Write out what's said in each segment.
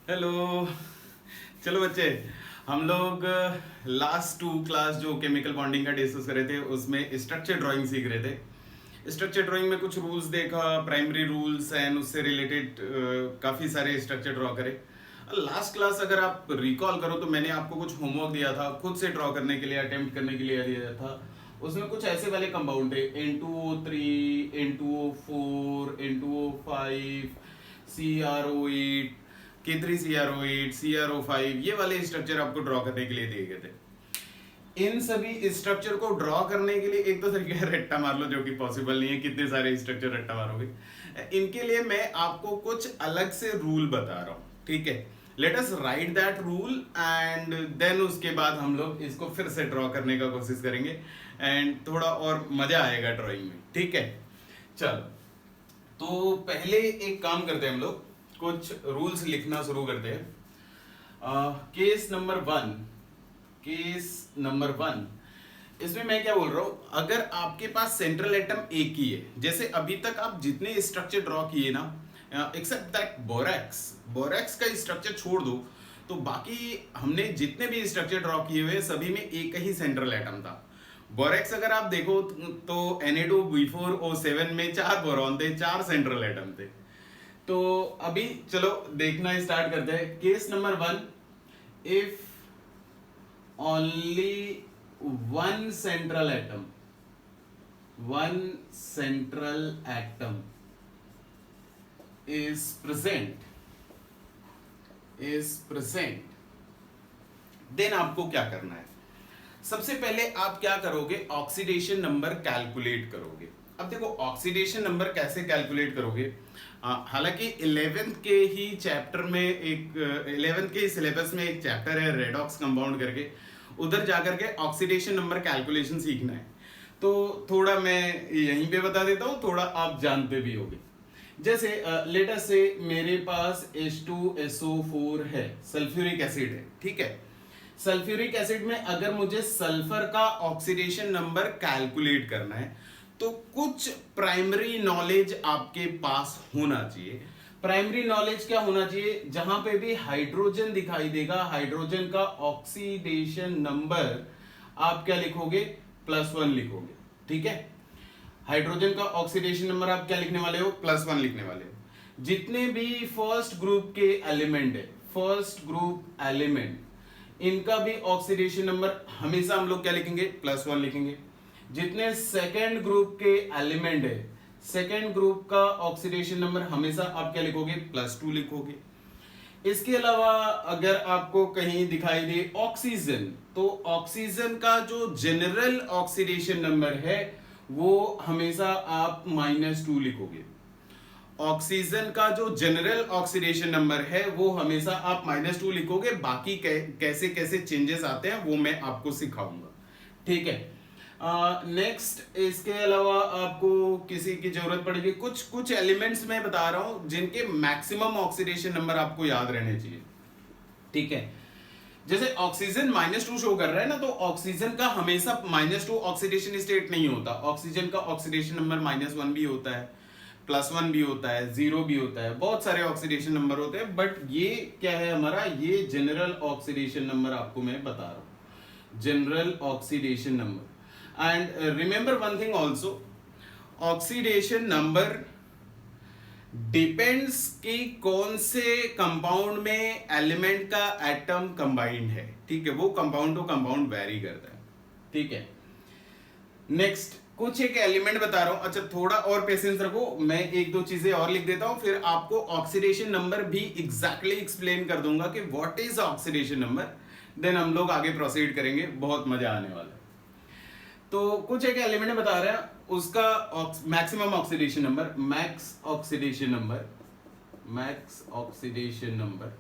Hello. चलो बच्चे, हम लोग लास्ट 2 क्लास जो केमिकल बॉन्डिंग का डिस्कस कर रहे थे उसमें स्ट्रक्चर ड्राइंग सीख रहे थे। स्ट्रक्चर ड्राइंग में कुछ रूल्स देखा, प्राइमरी रूल्स एंड उससे रिलेटेड काफ़ी सारे स्ट्रक्चर ड्रॉ करे। लास्ट क्लास अगर आप रिकॉल करो तो मैंने आपको कुछ होमवर्क दिया था, खुद से ड्रॉ करने के लिए, अटेम्प्ट करने के लिए दिया था। उसमें कुछ ऐसे वाले कंपाउंड थे N2O3, N2O4, N2O5, CrO8, K3CrO8, CrO5, ये वाले स्ट्रक्चर आपको ड्रॉ करने के लिए दिए गए थे। इन सभी स्ट्रक्चर को ड्रॉ करने के लिए एक तो तरीका है रट्टा मार लो, जो कि पॉसिबल नहीं है, कितने सारे स्ट्रक्चर रट्टा मारोगे। इनके लिए मैं आपको कुछ अलग से रूल बता रहा हूँ, ठीक है। Let us write that rule and then उसके बाद हम लोग इसको फिर से ड्रॉ करने का कोशिश करेंगे एंड थोड़ा और मजा आएगा ड्राइंग में, ठीक है। चलो, तो पहले एक काम करते हैं, हम लोग कुछ रूल्स लिखना शुरू करते हैं। केस नंबर वन, इसमें मैं क्या बोल रहा हूं, अगर आपके पास सेंट्रल एटम एक ही है, जैसे अभी तक आप जितने स्ट्रक्चर ड्रॉ किए ना, एक्सेप्ट दैट बोरेक्स का स्ट्रक्चर छोड़ दो, तो बाकी हमने जितने भी स्ट्रक्चर ड्रॉ किए हुए सभी में एक ही सेंट्रल एटम था। बोरेक्स अगर आप देखो तो Na2B4O7 में 4 बोरॉन थे, 4 सेंट्रल एटम थे। तो अभी चलो देखना स्टार्ट करते हैं। Case number 1, if only one central atom is present, then आपको क्या करना है। सबसे पहले आप क्या करोगे, ऑक्सीडेशन नंबर कैलकुलेट करोगे। अब देखो ऑक्सीडेशन नंबर कैसे कैलकुलेट करोगे, हालांकि 11th के ही चैप्टर में एक 11th के सिलेबस में एक चैप्टर है रेडॉक्स कंपाउंड करके, उधर जाकर के ऑक्सीडेशन नंबर कैलकुलेशन सीखना है। तो थोड़ा मैं यहीं पे बता देता हूँ, थोड़ा आप जानते भी होगे। जैसे लेट अस से मेरे पास H2SO4 है, सल्फ्यूरिक एसिड है, ठीक है। सल्फ्यूरिक एसिड में अगर मुझे सल्फर का ऑक्सीडेशन नंबर कैलकुलेट करना है तो कुछ प्राइमरी नॉलेज आपके पास होना चाहिए। प्राइमरी नॉलेज क्या होना चाहिए, जहां पे भी हाइड्रोजन दिखाई देगा, हाइड्रोजन का ऑक्सीडेशन नंबर आप क्या लिखोगे, +1 लिखोगे, ठीक है। हाइड्रोजन का ऑक्सीडेशन नंबर आप क्या लिखने वाले हो, +1 लिखने वाले हो। जितने भी फर्स्ट ग्रुप के एलिमेंट है, फर्स्ट ग्रुप एलिमेंट, इनका भी ऑक्सीडेशन नंबर हमेशा हम लोग क्या लिखेंगे, +1 लिखेंगे। जितने सेकेंड ग्रुप के एलिमेंट है, सेकेंड ग्रुप का ऑक्सीडेशन नंबर हमेशा आप क्या लिखोगे, +2 लिखोगे। इसके अलावा अगर आपको कहीं दिखाई दे ऑक्सीजन, तो ऑक्सीजन का जो जनरल ऑक्सीडेशन नंबर है वो हमेशा आप -2 लिखोगे। ऑक्सीजन का जो जनरल ऑक्सीडेशन नंबर है वो हमेशा आप -2 लिखोगे। बाकी कैसे कैसे चेंजेस आते हैं वो मैं आपको सिखाऊंगा, ठीक है। नेक्स्ट, इसके अलावा आपको किसी की जरूरत पड़ेगी, कुछ एलिमेंट्स मैं बता रहा हूं जिनके मैक्सिमम ऑक्सीडेशन नंबर आपको याद रहने चाहिए, ठीक है। जैसे ऑक्सीजन -2 शो कर रहा है ना, तो ऑक्सीजन का हमेशा -2 ऑक्सीडेशन स्टेट नहीं होता। ऑक्सीजन का ऑक्सीडेशन नंबर -1 भी होता है, +1 भी होता है, 0 भी होता है, बहुत सारे ऑक्सीडेशन नंबर होते हैं। बट ये क्या है हमारा, ये जनरल ऑक्सीडेशन नंबर आपको मैं बता रहा हूं, general oxidation number. And remember one thing also, oxidation number depends कि कौन से कंपाउंड में एलिमेंट का एटम कंबाइंड है, ठीक है। वो कंपाउंड टू कंपाउंड वेरी करता है, ठीक है। नेक्स्ट, कुछ एक एलिमेंट बता रहा हूं, अच्छा थोड़ा और पेशेंस रखो, मैं एक दो चीजें और लिख देता हूं, फिर आपको ऑक्सीडेशन नंबर भी एग्जैक्टली एक्सप्लेन कर दूंगा कि what is oxidation number. Then हम लोग आगे प्रोसीड करेंगे, बहुत मजा आने वाला है। तो कुछ एक एलिमेंट बता रहे हैं, उसका maximum oxidation number, max oxidation number.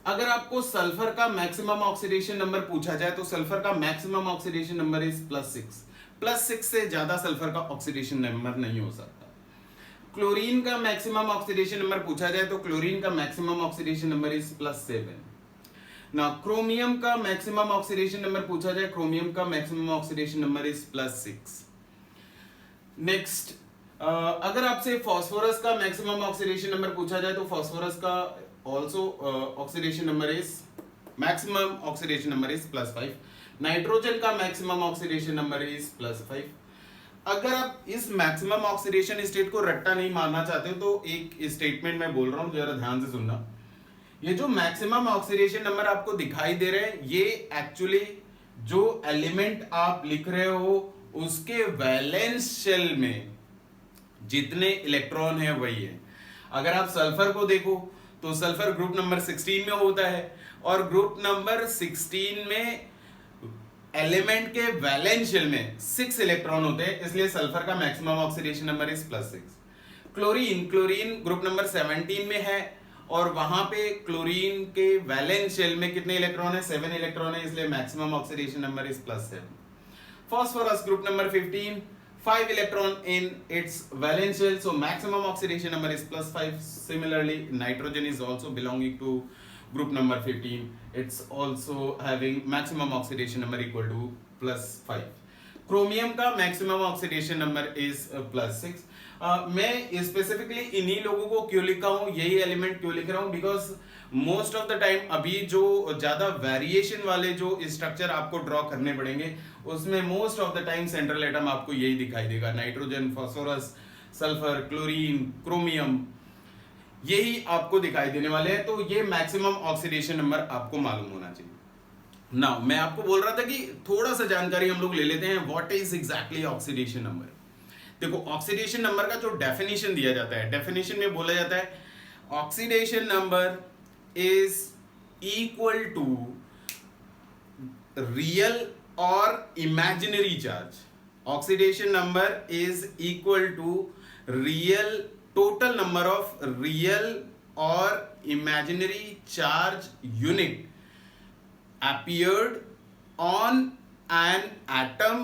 अगर आपको सल्फर का मैक्सिमम ऑक्सीडेशन नंबर पूछा जाए तो सल्फर का मैक्सिमम ऑक्सीडेशन नंबर इज +6। +6 से ज्यादा सल्फर का ऑक्सीडेशन नंबर नहीं हो सकता। क्लोरीन का मैक्सिमम ऑक्सीडेशन नंबर पूछा जाए तो क्लोरीन का मैक्सिमम ऑक्सीडेशन नंबर इज +7 ना। क्रोमियम का मैक्सिमम ऑक्सीडेशन नंबर पूछा जाए, क्रोमियम का maximum oxidation number is +6। Next, अगर आपसे फास्फोरस का मैक्सिमम ऑक्सीडेशन नंबर पूछा जाए तो फास्फोरस का also oxidation number is maximum oxidation number is +5। Nitrogen का मैक्सिमम ऑक्सीडेशन नंबर इज +5। अगर आप इस मैक्सिमम ऑक्सीडेशन स्टेट को रट्टा नहीं मानना चाहते हो तो एक स्टेटमेंट मैं बोल रहा हूं, जरा ध्यान से सुनना। ये जो मैक्सिमम ऑक्सीडेशन नंबर आपको दिखाई दे रहे हैं, ये एक्चुअली जो एलिमेंट आप लिख रहे हो उसके वैलेंस शेल में जितने इलेक्ट्रॉन है वही है। अगर आप सल्फर को देखो तो सल्फर ग्रुप नंबर 16 में होता है और ग्रुप नंबर 16 में एलिमेंट के वैलेंस शेल में 6 इलेक्ट्रॉन होते हैं, इसलिए सल्फर का maximum oxidation number is +6। Chlorine group number 17 में है और वहां पे क्लोरीन के वैलेंस शेल में कितने इलेक्ट्रॉन है? 7 इलेक्ट्रॉन है, इसलिए maximum oxidation number is +7। phosphorus group number 15, 5 electron in its valence shell, so maximum oxidation number is +5. Similarly, nitrogen is also belonging to group number 15. It's also having maximum oxidation number equal to +5. Chromium का maximum oxidation number is +6. मैं specifically इन्हीं लोगों को क्यों लिखा हूँ, यही element क्यों लिख रहा हूँ, because most of the time अभी जो ज्यादा वेरिएशन वाले जो स्ट्रक्चर आपको ड्रॉ करने पड़ेंगे उसमें most of the time central atom आपको यही दिखाई देगा। Nitrogen, phosphorus, sulphur, chlorine, chromium, यही आपको दिखाई देने वाले हैं। तो ये मैक्सिमम ऑक्सीडेशन नंबर आपको मालूम होना चाहिए। नाउ मैं आपको बोल रहा था कि थोड़ा सा जानकारी हम लोग ले लेते हैं, what is exactly oxidation number. देखो ऑक्सीडेशन नंबर का जो डेफिनेशन दिया जाता है, डेफिनेशन में बोला जाता है oxidation number is equal to real और imaginary charge. Oxidation number is equal to real, total number of real और imaginary charge unit appeared on an atom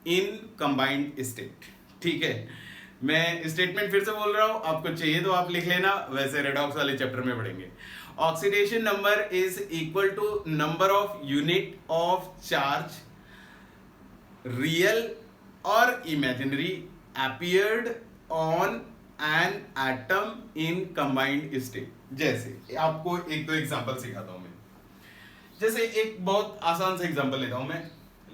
in combined state। ठीक है, मैं स्टेटमेंट फिर से बोल रहा हूं, आपको चाहिए तो आप लिख लेना, वैसे रेडॉक्स वाले चैप्टर में पढ़ेंगे। Oxidation number is equal to number of unit of charge real और imaginary appeared on an atom in combined state। जैसे आपको एक दो एग्जांपल सिखाता हूं मैं। जैसे एक बहुत आसान सा एग्जांपल लेता हूं मैं,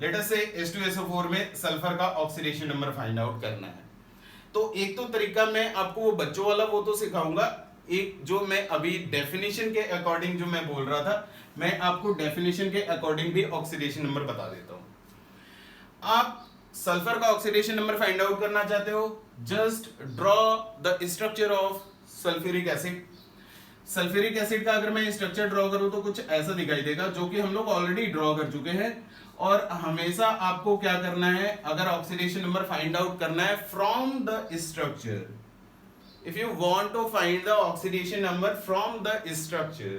लेट अस से H2SO4 में सल्फर का ऑक्सीडेशन नंबर फाइंड आउट करना है। तो एक तो तरीका मैं आपको वो बच्चों वाला वो तो सिखाऊंगा, एक जो मैं अभी डेफिनेशन के अकॉर्डिंग जो मैं बोल रहा था, मैं आपको डेफिनेशन के अकॉर्डिंग भी ऑक्सीडेशन नंबर बता देता हूं। आप सल्फर का ऑक्सीडेशन नंबर फाइंड आउट करना चाहते हो, just draw the structure of sulphuric acid. Sulphuric acid का अगर मैं स्ट्रक्चर ड्रॉ करूं तो कुछ ऐसा दिखाई देगा, जो कि हम लोग ऑलरेडी ड्रॉ कर चुके हैं। और हमेशा आपको क्या करना है, अगर ऑक्सीडेशन नंबर फाइंड आउट करना है from the structure, if you want to find the oxidation number from the structure,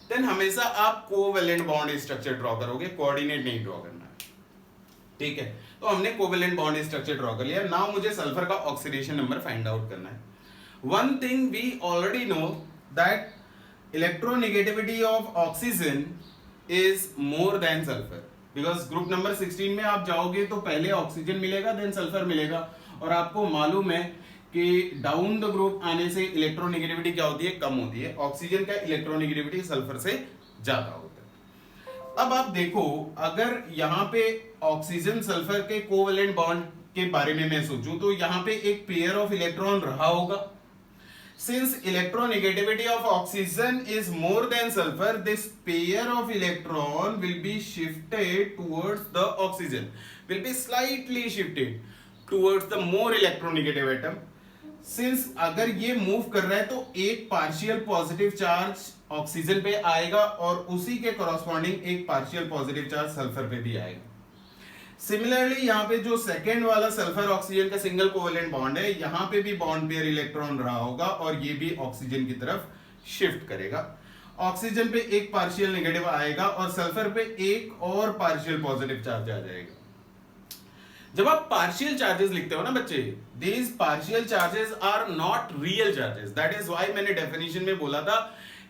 then हमेशा आप कोवेलेंट बॉन्ड स्ट्रक्चर ड्रॉ करोगे, कोऑर्डिनेट नहीं ड्रॉ करना है। ठीक है, तो हमने कोवेलेंट बॉन्ड स्ट्रक्चर ड्रॉ कर लिया। नाउ मुझे सल्फर का ऑक्सीडेशन नंबर फाइंड आउट करना है। One thing we already know that electronegativity of oxygen is more than sulfur, because group number 16 में आप जाओगे तो पहले ऑक्सीजन मिलेगा देन सल्फर मिलेगा, और आपको मालूम है कि डाउन द ग्रुप आने से इलेक्ट्रोनेगेटिविटी क्या होती है, कम होती है। ऑक्सीजन का इलेक्ट्रोनेगेटिविटी सल्फर से ज्यादा होता है। अब आप देखो, अगर यहाँ पे ऑक्सीजन सल्फर के कोवेलेंट बॉन्ड के बारे में मैं सोचूं तो यहाँ पे एक पेयर ऑफ इलेक्ट्रॉन रहा होगा। Since electronegativity of oxygen is more than sulfur, this pair of electron will be shifted towards the oxygen, will be slightly shifted towards the more electronegative atom. Since अगर ये move कर रहा है तो एक partial positive charge oxygen पे आएगा और उसी के कॉरस्पॉन्डिंग एक पार्शियल पॉजिटिव चार्ज सल्फर पे भी आएगा। सिमिलरली यहाँ पे जो सेकेंड वाला सल्फर ऑक्सीजन का सिंगल कोवेलेंट बॉन्ड है, यहाँ पे भी बॉन्ड पेयर इलेक्ट्रॉन रहा होगा और ये भी ऑक्सीजन की तरफ शिफ्ट करेगा। ऑक्सीजन पे एक पार्शियल नेगेटिव आएगा और सल्फर पे एक और पार्शियल पॉजिटिव चार्ज आ जाएगा। जब आप पार्शियल चार्जेस लिखते हो ना बच्चे, these partial charges are not real charges. That is why मैंने डेफिनेशन में बोला था,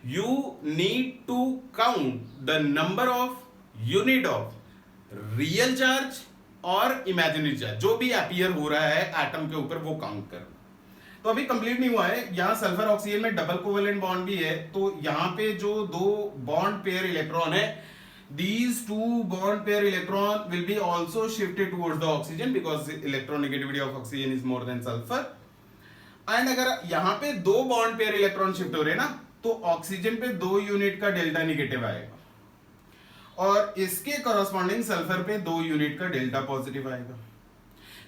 you need to count the number of unit of real charge और इमेजिनरी चार्ज जो भी अपीयर हो रहा है एटम के ऊपर वो काउंट करना। तो अभी कंप्लीट नहीं हुआ है, यहाँ सल्फर ऑक्सीजन में डबल कोवेलेंट बॉन्ड भी है, तो यहाँ पे जो दो बॉन्ड पेयर इलेक्ट्रॉन है, these two bond pair electron will be also shifted towards the oxygen because electronegativity of oxygen is more than sulfur. And अगर यहाँ पे दो बॉन्ड पेयर इलेक्ट्रॉन शिफ्ट हो रहे हैं ना, तो ऑक्सीजन पे 2 यूनिट का डेल्टा निगेटिव आएगा और इसके कॉरस्पॉन्डिंग सल्फर पे 2 यूनिट का डेल्टा पॉजिटिव आएगा।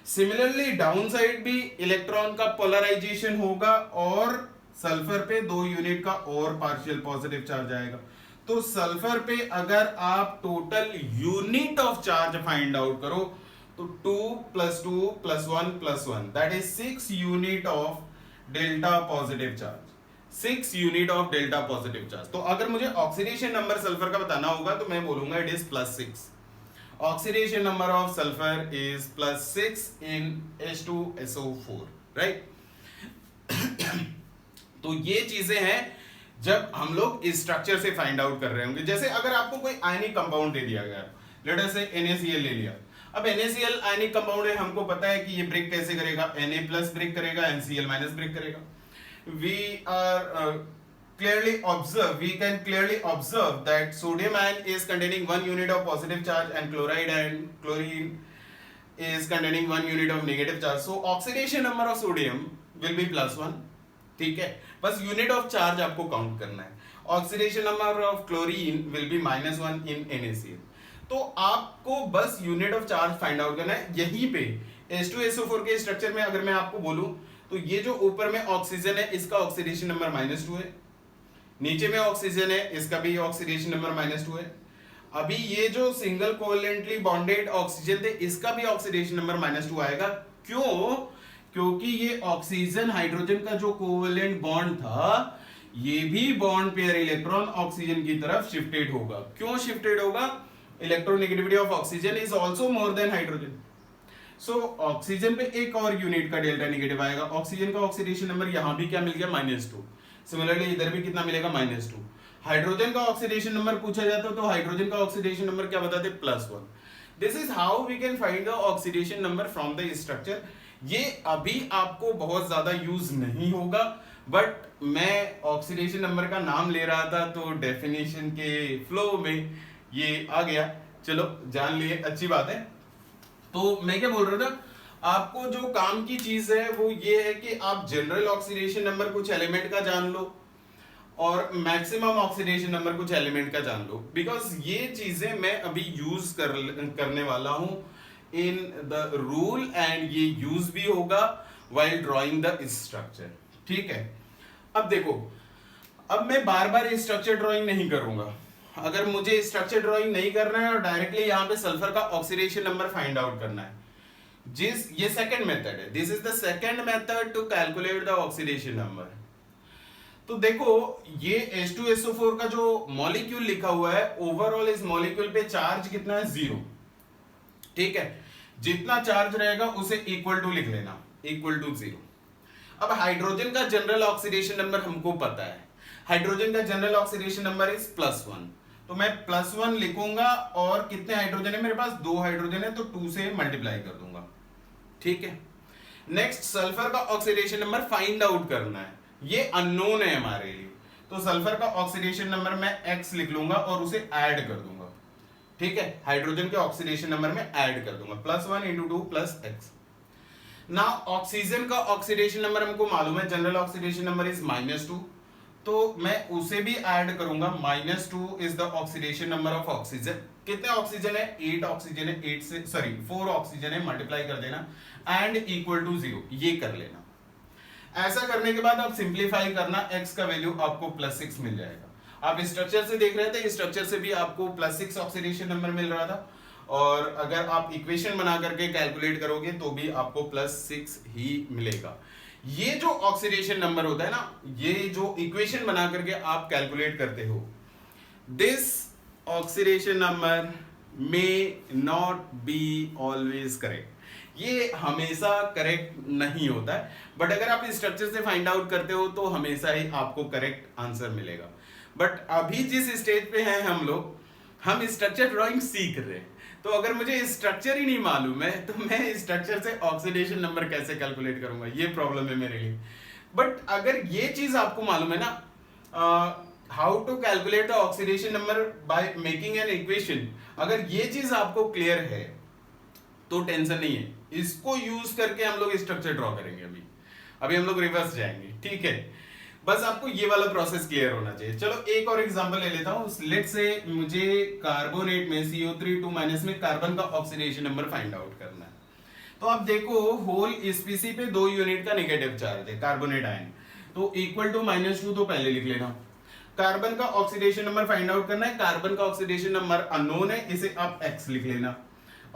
सिमिलरली डाउन साइड भी इलेक्ट्रॉन का पोलराइजेशन होगा और सल्फर पे 2 यूनिट का और पार्शियल पॉजिटिव चार्ज आएगा। तो सल्फर पे अगर आप total unit of charge find out करो तो 2 + 2 + 1 + 1 that is 6 unit of delta positive charge, 6 unit of delta positive charge. तो अगर मुझे ऑक्सीडेशन नंबर सल्फर का बताना होगा तो मैं बोलूंगा it is +6। Oxidation number of sulphur is +6 in H2SO4, right. तो ये चीजें हैं जब हम लोग स्ट्रक्चर से फाइंड आउट कर रहे होंगे। जैसे अगर आपको कोई आयनिक कंपाउंड दे दिया गया, लेट अस से NaCl ले लिया। अब NaCl आयनिक कंपाउंड है, हमको पता है कि ये ब्रेक कैसे करेगा, Na+ ब्रेक करेगा, NCl- ब्रेक करेगा। We can clearly observe that sodium ion is containing 1 unit of positive charge and chloride and chlorine is containing 1 unit of negative charge. So oxidation number of sodium will be +1, ठीक है। बस unit of charge आपको count करना है। Oxidation number of chlorine will be -1 in NaCl। तो आपको बस unit of charge find out करना है। यहीं पे H2SO4 के स्ट्रक्चर में अगर मैं आपको बोलूं तो ये जो ऊपर में ऑक्सीजन है इसका ऑक्सीडेशन नंबर -2 है, नीचे में ऑक्सीजन है इसका भी ऑक्सीडेशन नंबर -2 है। अभी ये जो सिंगल कोवेलेंटली बॉन्डेड ऑक्सीजन थे इसका भी ऑक्सीडेशन नंबर -2 आएगा। क्यों? क्योंकि ये ऑक्सीजन हाइड्रोजन का जो कोवेलेंट बॉन्ड था ये भी बॉन्ड पेयर इलेक्ट्रॉन ऑक्सीजन की तरफ शिफ्टेड होगा। क्यों शिफ्टेड होगा? Electronegativity of oxygen is also more than hydrogen. So oxygen पे एक और यूनिट का डेल्टा नेगेटिव आएगा। ऑक्सीजन का ऑक्सीडेशन नंबर यहां भी क्या मिल गया? -2। सिमिलरली इधर भी कितना मिलेगा? -2। हाइड्रोजन का ऑक्सीडेशन नंबर पूछा जाता तो हाइड्रोजन का ऑक्सीडेशन नंबर क्या बताते? +1। This is how we can find the oxidation number from the structure. ये अभी आपको बहुत ज्यादा यूज नहीं होगा, बट मैं ऑक्सीडेशन नंबर का नाम ले रहा था तो डेफिनेशन के फ्लो में ये आ गया। चलो जान लिए, अच्छी बात है। तो मैं क्या बोल रहा था, आपको जो काम की चीज है वो ये है कि आप जनरल ऑक्सीडेशन नंबर कुछ एलिमेंट का जान लो और मैक्सिमम ऑक्सीडेशन नंबर कुछ एलिमेंट का जान लो, बिकॉज ये चीजें मैं अभी यूज करने वाला हूं इन द रूल एंड ये यूज भी होगा व्हाइल ड्राइंग द स्ट्रक्चर, ठीक है। अब देखो, अब मैं बार बार स्ट्रक्चर ड्राइंग नहीं करूंगा। अगर मुझे स्ट्रक्चर ड्राइंग नहीं करना है और डायरेक्टली यहां पे सल्फर का ऑक्सीडेशन नंबर फाइंड आउट करना है, ये सेकंड मेथड है। This is the second method to calculate the oxidation number. तो देखो ये H2SO4 का जो मॉलिक्यूल लिखा हुआ है, ओवरऑल इस मॉलिक्यूल पे चार्ज कितना है? 0, ठीक है। जितना चार्ज रहेगा उसे इक्वल टू लिख लेना, इक्वल टू 0। अब हाइड्रोजन का जनरल ऑक्सीडेशन नंबर हमको पता है, हाइड्रोजन का जनरल ऑक्सीडेशन नंबर इज +1, तो मैं +1 लिखूंगा और कितने हाइड्रोजन है मेरे पास? 2 हाइड्रोजन है तो 2 से मल्टीप्लाई कर दूंगा, ठीक है। नेक्स्ट सल्फर का ऑक्सीडेशन नंबर फाइंड आउट करना है, ये अननोन है हमारे लिए, तो सल्फर का ऑक्सीडेशन नंबर मैं x लिख लूंगा और उसे ऐड कर दूंगा, ठीक है। हाइड्रोजन के ऑक्सीडेशन नंबर में ऐड कर दूंगा, +1 × 2 + x। ना ऑक्सीजन का ऑक्सीडेशन नंबर हमको मालूम है, जनरल ऑक्सीडेशन नंबर इज -2, तो मैं उसे भी ऐड करूंगा। -2 is the oxidation number of oxygen. कितने ऑक्सीजन है? 8 ऑक्सीजन है, 4 ऑक्सीजन है, मल्टीप्लाई कर देना एंड इक्वल टू 0, ये कर लेना। ऐसा करने के बाद आप सिंप्लीफाई करना, x का वैल्यू आपको +6 मिल जाएगा। आप स्ट्रक्चर से देख रहे थे, स्ट्रक्चर से भी आपको +6 ऑक्सीडेशन नंबर मिल रहा था, और अगर आप इक्वेशन बना करके कैलकुलेट करोगे तो भी आपको +6 ही मिलेगा। ये जो ऑक्सीडेशन नंबर होता है ना, ये जो इक्वेशन बना करके आप कैलकुलेट करते हो, this oxidation number may not be always correct. ये हमेशा करेक्ट नहीं होता है, बट अगर आप स्ट्रक्चर से फाइंड आउट करते हो तो हमेशा ही आपको करेक्ट आंसर मिलेगा। बट अभी जिस स्टेज पे हैं हम लोग, हम स्ट्रक्चर ड्राइंग सीख रहे हैं, तो अगर मुझे स्ट्रक्चर ही नहीं मालूम है तो मैं स्ट्रक्चर से ऑक्सीडेशन नंबर कैसे कैलकुलेट करूंगा, ये प्रॉब्लम है मेरे लिए। बट अगर ये चीज आपको मालूम है ना, how to calculate the oxidation number by making an equation, अगर ये चीज आपको क्लियर है तो टेंशन नहीं है, इसको यूज करके हम लोग स्ट्रक्चर ड्रॉ करेंगे। अभी हम लोग रिवर्स जाएंगे, ठीक है। बस आपको ये वाला प्रोसेस क्लियर होना चाहिए। चलो एक और एग्जांपल ले लेता हूं। लेट्स से मुझे कार्बोनेट में CO3 में कार्बन का ऑक्सीडेशन नंबर फाइंड आउट करना है। तो आप देखो होल स्पीसी पे 2 यूनिट का नेगेटिव चार्ज है कार्बोनेट आयन, तो इक्वल टू -2 तो पहले लिख लेना। कार्बन का ऑक्सीडेशन नंबर फाइंड आउट करना है, कार्बन का ऑक्सीडेशन नंबर अननोन है, इसे आप x लिख लेना।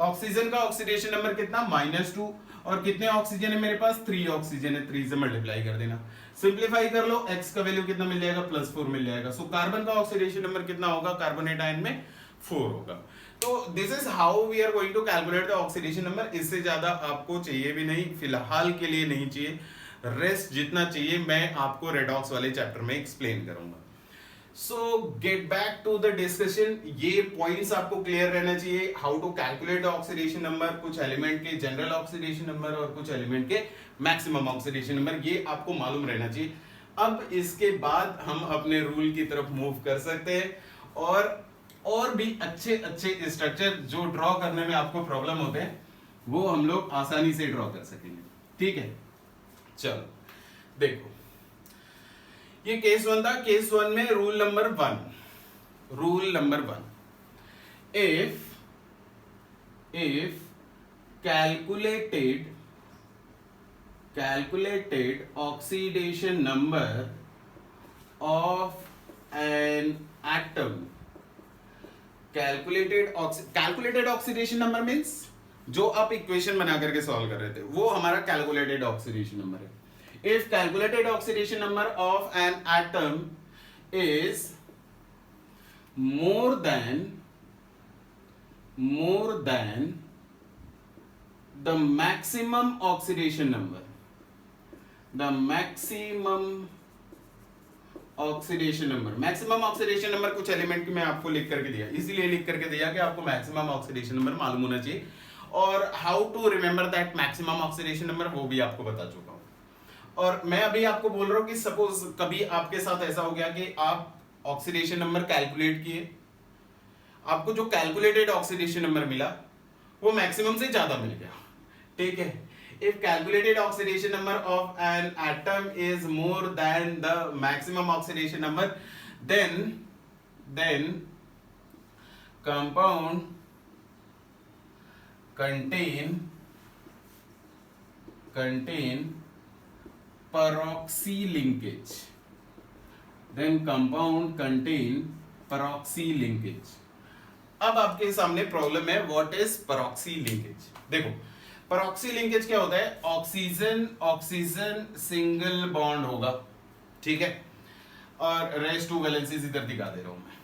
ऑक्सीजन का ऑक्सीडेशन नंबर कितना -2, और कितने ऑक्सीजन है मेरे पास 3 ऑक्सीजन है, 3 से मल्टीप्लाई कर देना, सिंपलीफाई कर लो, x का वैल्यू कितना मिल जाएगा +4 मिल जाएगा। सो कार्बन का ऑक्सीडेशन नंबर कितना होगा कार्बोनेट आयन में 4 होगा। तो this is how we are going to calculate the oxidation number. इससे ज्यादा आपको चाहिए भी नहीं, फिलहाल के लिए नहीं चाहिए, रेस्ट जितना चाहिए मैं आपको रेडॉक्स वाले चैप्टर में एक्सप्लेन करूंगा। So get back to the discussion, ये पॉइंट्स आपको क्लियर रहना चाहिए। How to calculate the oxidation number, कुछ एलिमेंट के जनरल ऑक्सीडेशन नंबर और कुछ एलिमेंट के मैक्सिमम ऑक्सीडेशन नंबर, ये आपको मालूम रहना चाहिए। अब इसके बाद हम अपने रूल की तरफ मूव कर सकते हैं और भी अच्छे अच्छे स्ट्रक्चर जो ड्रॉ करने में आपको प्रॉब्लम होते हैं वो हम लोग आसानी से ड्रॉ कर सकेंगे, ठीक है। चलो देखो, ये केस 1 था। केस 1 में rule number 1, if calculated oxidation number of an atom, calculated oxidation number means जो आप इक्वेशन बना करके सॉल्व कर रहे थे वो हमारा कैलकुलेटेड ऑक्सीडेशन नंबर है। If calculated oxidation number of an atom is more than the maximum oxidation number, maximum oxidation number कुछ एलिमेंट की मैं आपको लिख करके दिया, इसीलिए लिख करके दिया कि आपको मैक्सिमम ऑक्सीडेशन नंबर मालूम होना चाहिए, और how to remember that maximum oxidation number वो भी आपको बता चुका हूं। और मैं अभी आपको बोल रहा हूं कि सपोज कभी आपके साथ ऐसा हो गया कि आप ऑक्सीडेशन नंबर कैलकुलेट किए, आपको जो कैलकुलेटेड ऑक्सीडेशन नंबर मिला वो मैक्सिमम से ज्यादा मिल गया, ठीक है। If calculated oxidation number of an atom is more than the maximum oxidation number, then compound contain peroxy linkage, then compound contain peroxy linkage। अब आपके सामने प्रॉब्लम है व्हाट इज पेरोक्सी लिंकेज। देखो पेरोक्सी लिंकेज क्या होता है, oxygen single bond होगा, ठीक है, और रेस्ट 2 वैलेंसीज इधर दिखा दे रहा हूं मैं।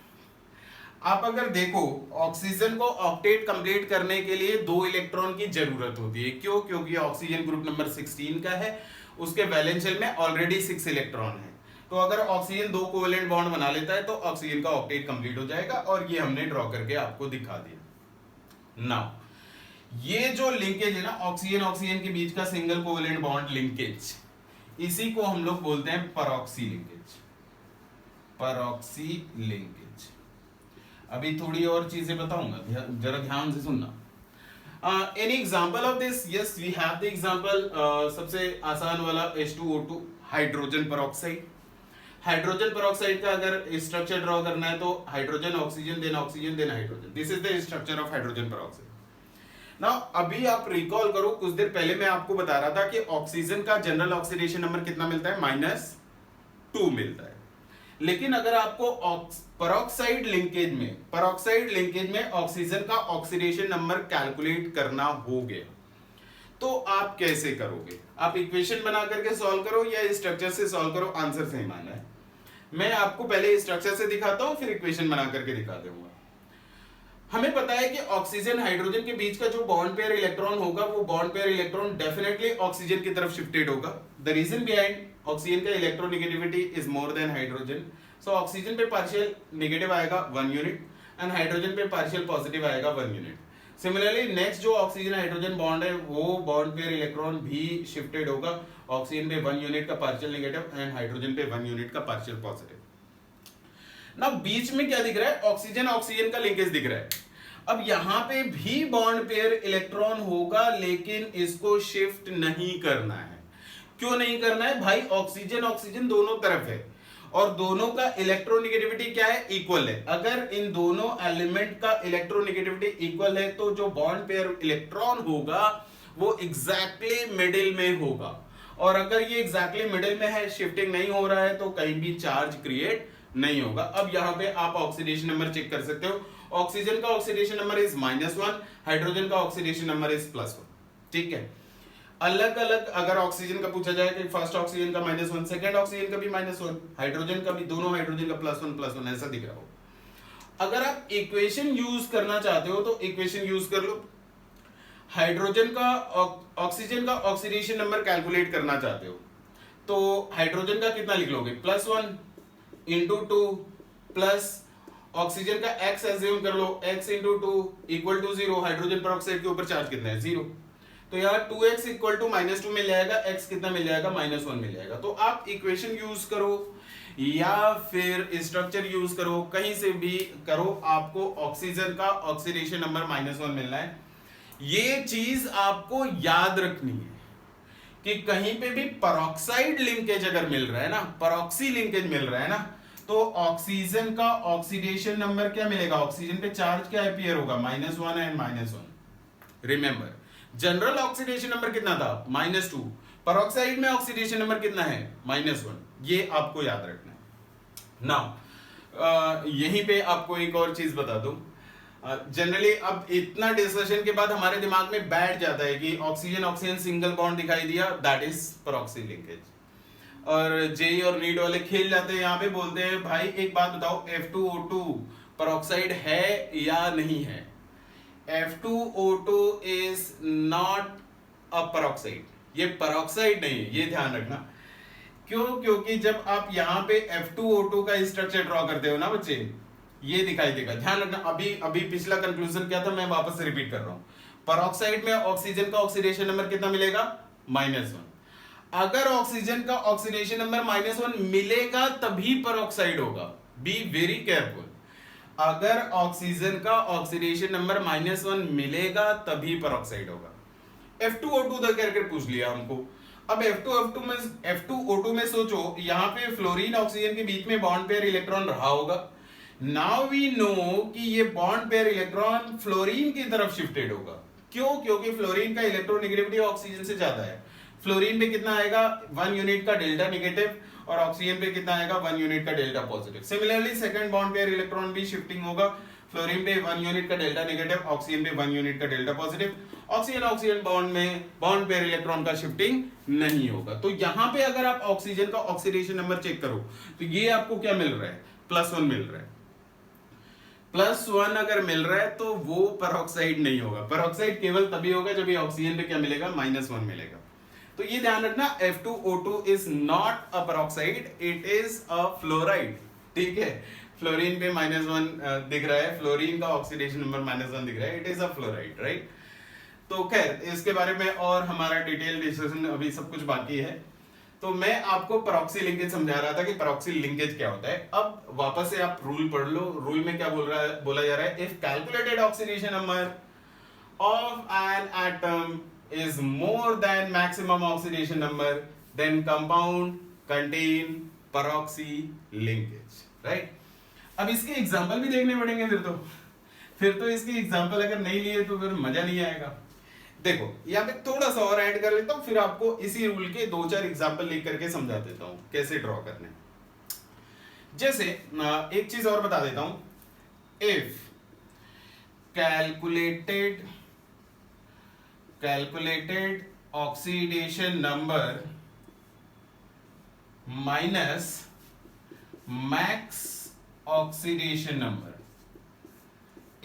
आप अगर देखो ऑक्सीजन को ऑक्टेट कंप्लीट करने के लिए 2 इलेक्ट्रॉन की जरूरत होती है, क्यों? क्योंकि ऑक्सीजन ग्रुप नंबर 16 का है, उसके वैलेंस शेल में ऑलरेडी 6 इलेक्ट्रॉन है, तो अगर ऑक्सीजन 2 कोवेलेंट बॉन्ड बना लेता है तो ऑक्सीजन का ऑक्टेट कंप्लीट हो जाएगा, और ये हमने ड्रॉ करके आपको दिखा दिया। नाउ ये जो लिंकेज है ना ऑक्सीजन के बीच का सिंगल कोवेलेंट बॉन्ड लिंकेज, इसी को हम लोग बोलते हैं पेरोक्सी लिंकेज। अभी थोड़ी और चीजें बताऊंगा, जरा ध्यान से सुनना। Any example of this? Yes we have the example. सबसे आसान वाला H2O2 hydrogen peroxide. Hydrogen peroxide का अगर स्ट्रक्चर ड्रॉ करना है तो hydrogen oxygen then hydrogen, this is the structure of hydrogen peroxide. Now अभी आप रिकॉल करो, कुछ देर पहले मैं आपको बता रहा था कि ऑक्सीजन का जनरल ऑक्सीडेशन नंबर कितना मिलता है, -2 मिलता है। लेकिन अगर आपको पेरोक्साइड लिंकेज में ऑक्सीजन का ऑक्सीडेशन नंबर कैलकुलेट करना हो गया तो आप कैसे करोगे? आप इक्वेशन बना करके सॉल्व करो या स्ट्रक्चर से सॉल्व करो, आंसर सेम आना है। मैं आपको पहले स्ट्रक्चर से दिखाता हूं, फिर इक्वेशन बना करके दिखा दूंगा। हमें पता है कि ऑक्सीजन हाइड्रोजन के बीच का जो बॉन्ड पेयर इलेक्ट्रॉन होगा वो bond pair electron definitely oxygen की तरफ शिफ्टेड होगा। द रीजन बिहाइंड ऑक्सीजन का electronegativity is more then hydrogen, so oxygen पे पार्शियल नेगेटिव आएगा 1 यूनिट एंड हाइड्रोजन पे पार्शियल पॉजिटिव आएगा 1 यूनिट। सिमिलरली नेक्स्ट जो ऑक्सीजन हाइड्रोजन बॉन्ड है वो बॉन्ड पेयर इलेक्ट्रॉन भी शिफ्टेड होगा, ऑक्सीजन पे 1 यूनिट का पार्शियल नेगेटिव एंड हाइड्रोजन पे 1 यूनिट का पार्शियल पॉजिटिव। ना बीच में क्या दिख रहा है, ऑक्सीजन ऑक्सीजन का लिंकेज दिख रहा है। अब यहां पे भी बॉन्ड पेयर इलेक्ट्रॉन होगा लेकिन इसको शिफ्ट नहीं करना है। क्यों नहीं करना है भाई, ऑक्सीजन ऑक्सीजन दोनों तरफ है और दोनों का इलेक्ट्रोनेगेटिविटी क्या है, इक्वल है। अगर इन दोनों एलिमेंट का इलेक्ट्रोनेगेटिविटी इक्वल है तो जो बॉन्ड पेयर इलेक्ट्रॉन होगा वो एग्जैक्टली मिडिल में होगा, और अगर ये एग्जैक्टली मिडिल में है, शिफ्टिंग नहीं हो रहा है, तो कहीं भी चार्ज क्रिएट नहीं होगा। अब यहां पे आप ऑक्सीडेशन नंबर चेक कर सकते हो, ऑक्सीजन का ऑक्सीडेशन नंबर इज -1, हाइड्रोजन का ऑक्सीडेशन नंबर इज +1। ठीक है, अलग अलग अगर ऑक्सीजन का पूछा जाए कि फर्स्ट ऑक्सीजन का -1, सेकंड ऑक्सीजन का भी -1, हाइड्रोजन का भी, दोनों हाइड्रोजन का +1 ऐसा दिख रहा हो। अगर आप इक्वेशन यूज करना चाहते हो तो इक्वेशन यूज कर लो। हाइड्रोजन का ऑक्सीजन का ऑक्सीडेशन नंबर कैलकुलेट करना चाहते हो तो हाइड्रोजन का कितना लिख लोगे, +1 इंटू 2 प्लस ऑक्सीजन का x एज्यूम कर लो, x into 2 equal to 0। Hydrogen peroxide के ऊपर चार्ज कितना है, 0। तो यार 2x इक्वल टू -2 मिल जाएगा, x कितना मिल जाएगा, -1 मिल जाएगा। तो आप इक्वेशन यूज करो या फिर स्ट्रक्चर यूज करो, कहीं से भी करो, आपको ऑक्सीजन का ऑक्सीडेशन नंबर -1 मिलना है। ये चीज आपको याद रखनी है कि कहीं पे भी पेरोक्साइड लिंकेज अगर मिल रहा है ना, पेरोक्सी लिंकेज मिल रहा है ना, तो ऑक्सीजन का ऑक्सीडेशन नंबर क्या मिलेगा, ऑक्सीजन पे चार्ज क्या अपीयर होगा, -1 and -1। Remember general oxidation number कितना था, -2, पेरोक्साइड में ऑक्सीडेशन नंबर कितना है, -1। ये आपको याद रखना है। नाउ यहीं पे आपको एक और चीज बता दूं, जनरली अब इतना डिस्कशन के बाद हमारे दिमाग में बैठ जाता है कि ऑक्सीजन ऑक्सीजन सिंगल बॉन्ड दिखाई दिया, दैट इज पेरोक्सी लिंकेज। और जेई और नीट वाले खेल जाते हैं यहाँ पे, बोलते हैं भाई एक बात बताओ, F2O2 पेरोक्साइड है या नहीं है। F2O2 is not a peroxide, ये पेरोक्साइड नहीं है, ये ध्यान रखना। क्यों, क्योंकि जब आप यहाँ पे F2O2 का स्ट्रक्चर ड्रॉ करते हो ना बच्चे, ये दिखाई देगा, ध्यान रखना। अभी पिछला कंक्लूजन क्या था, मैं वापस से रिपीट कर रहा हूं। पेरोक्साइड में ऑक्सीजन का ऑक्सीडेशन नंबर कितना मिलेगा, -1। अगर ऑक्सीजन का ऑक्सीडेशन नंबर -1 मिलेगा तभी पेरोक्साइड होगा, बी वेरी केयरफुल। अगर ऑक्सीजन का ऑक्सीडेशन नंबर -1 मिलेगा तभी पेरोक्साइड होगा। F2O2 तक करके पूछ लिया हमको। अब F2O2 में सोचो, यहां पे फ्लोरीन ऑक्सीजन के बीच में बॉन्ड पेयर इलेक्ट्रॉन रहा होगा। नाउ वी नो कि ये बॉन्ड पेयर इलेक्ट्रॉन फ्लोरीन की तरफ शिफ्टेड होगा। क्यों, क्योंकि फ्लोरीन का इलेक्ट्रोनेगेटिविटी ऑक्सीजन से ज्यादा है। फ्लोरीन पे कितना आएगा, 1 यूनिट का डेल्टा नेगेटिव, और ऑक्सीजन पे कितना आएगा, 1 यूनिट का delta positive. Similarly second bond pair electron भी शिफ्टिंग होगा, फ्लोरीन पे 1 यूनिट का डेल्टा नेगेटिव, ऑक्सीजन पे 1 यूनिट का delta positive. Oxygen oxygen bond में बॉन्ड पेयर इलेक्ट्रॉन का शिफ्टिंग नहीं होगा। तो यहां पे अगर आप ऑक्सीजन का ऑक्सीडेशन नंबर चेक करो तो ये आपको क्या मिल रहा है, +1 मिल रहा है। +1 अगर मिल रहा है तो वो पेरोक्साइड नहीं होगा। पेरोक्साइड केवल तभी होगा जब ये ऑक्सीजन पे क्या मिलेगा, -1 मिलेगा। तो ये ध्यान रखना, F2O2 is not a peroxide, it is a fluoride. ठीक है, फ्लोरीन पे -1 दिख रहा है, फ्लोरीन का ऑक्सीडेशन नंबर -1 दिख रहा है, it is a fluoride, right. तो खैर इसके बारे में और हमारा डिटेल डिस्कशन अभी सब कुछ बाकी है। तो मैं आपको पेरोक्सी लिंकेज समझा रहा था कि पेरोक्सी लिंकेज क्या होता है। अब वापस से आप रूल पढ़ लो। रूल में क्या बोला जा रहा है, if calculated oxidation number of an atom is more than maximum oxidation number, then compound contain peroxy linkage, right? अब इसके एग्जांपल भी देखने पड़ेंगे फिर तो इसके एग्जांपल अगर नहीं लिए तो फिर मजा नहीं आएगा। देखो यहाँ पे थोड़ा सा और ऐड कर लेता हूं, फिर आपको इसी रूल के 2-4 एग्जांपल लिख करके समझा देता हूं कैसे ड्रॉ करने। जैसे एक चीज और बता देता हूं, if calculated oxidation number minus max oxidation number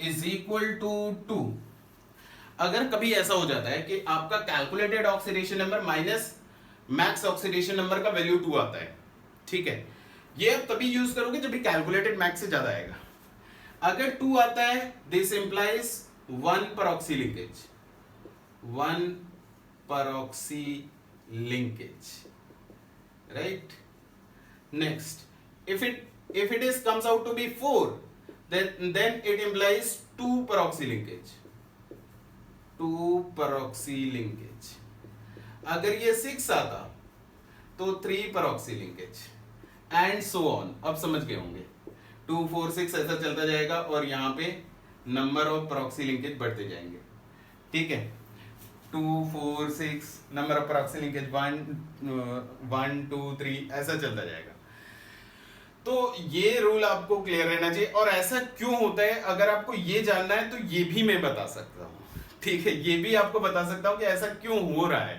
is equal to 2। अगर कभी ऐसा हो जाता है कि आपका calculated oxidation number minus max oxidation number का वैल्यू 2 आता है, ठीक है, ये आप तभी यूज करोगे जब भी कैलकुलेटेड मैक्स से ज्यादा आएगा। अगर 2 आता है, this implies one peroxy linkage, one peroxy linkage, right. Next if it is comes out to be 4, then it implies 2 peroxy linkage, 2 peroxy linkage। अगर ये 6 आता तो 3 peroxy linkage and so on. अब समझ गए होंगे 2 4 6 ऐसा चलता जाएगा और यहाँ पे नंबर ऑफ peroxy linkage बढ़ते जाएंगे, ठीक है। 2 4 6 नंबर ऑफ peroxy linkage 1 2 3 ऐसा चलता जाएगा। तो ये रूल आपको क्लियर रहना चाहिए। और ऐसा क्यों होता है, अगर आपको ये जानना है तो ये भी मैं बता सकता हूँ, ठीक है। ये भी आपको बता सकता हूँ कि ऐसा क्यों हो रहा है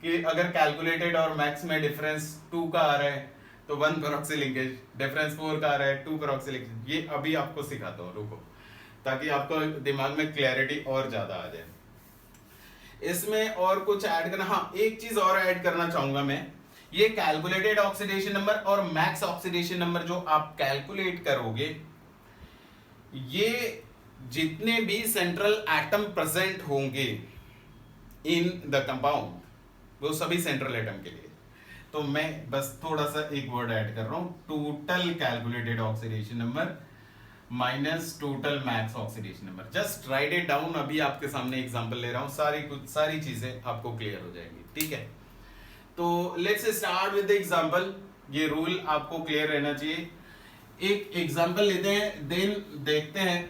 कि अगर कैलकुलेटेड और मैक्स में डिफरेंस 2 का आ रहा है तो 1 पेरोक्सी लिंकेज, डिफरेंस 4 का आ रहा है 2 पेरोक्सी लिंकेज। ये अभी आपको सिखाता हूँ, रुको, ताकि आपको दिमाग में क्लैरिटी और ज्यादा आ जाए। इसमें और कुछ ऐड करना, हाँ एक चीज और ऐड करना चाहूंगा मैं। ये कैलकुलेटेड ऑक्सीडेशन नंबर और मैक्स ऑक्सीडेशन नंबर जो आप कैलकुलेट करोगे, ये जितने भी सेंट्रल एटम प्रेजेंट होंगे इन द कंपाउंड वो सभी सेंट्रल एटम के लिए। तो मैं बस थोड़ा सा एक वर्ड ऐड कर रहा हूं, total calculated oxidation number minus total max oxidation number. Just right it down. अभी आपके सामने एग्जांपल ले रहा हूं, सारी चीजें आपको क्लियर हो जाएंगी, ठीक है। तो let's start with the example. ये रूल आपको क्लियर रहना चाहिए। एक एग्जांपल लेते हैं, देन देखते हैं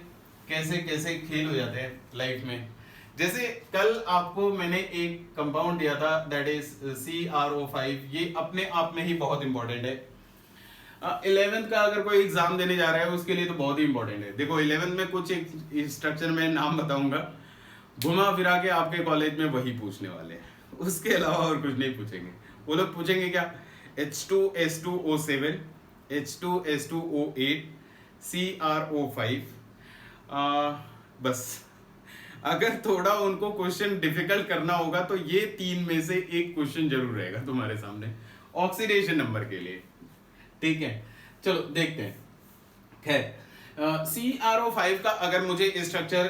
कैसे कैसे खेल हो जाते हैं लाइफ में। जैसे कल आपको मैंने एक कंपाउंड दिया था, दैट इज CrO5। ये अपने आप में ही बहुत इंपॉर्टेंट है। 11th का अगर कोई एग्जाम देने जा रहा है उसके लिए तो बहुत ही इंपॉर्टेंट है। देखो 11th में कुछ एक स्ट्रक्चर में नाम बताऊंगा, घुमा फिरा के आपके कॉलेज में वही पूछने वाले हैं, उसके अलावा और कुछ नहीं पूछेंगे। वो लोग पूछेंगे क्या, H2S2O7, H2S2O8, CrO5। बस अगर थोड़ा उनको क्वेश्चन डिफिकल्ट करना होगा तो ये 3 में से एक क्वेश्चन जरूर रहेगा तुम्हारे सामने ऑक्सीडेशन नंबर के लिए, ठीक है। चलो देखते हैं। खैर CrO5 का अगर मुझे स्ट्रक्चर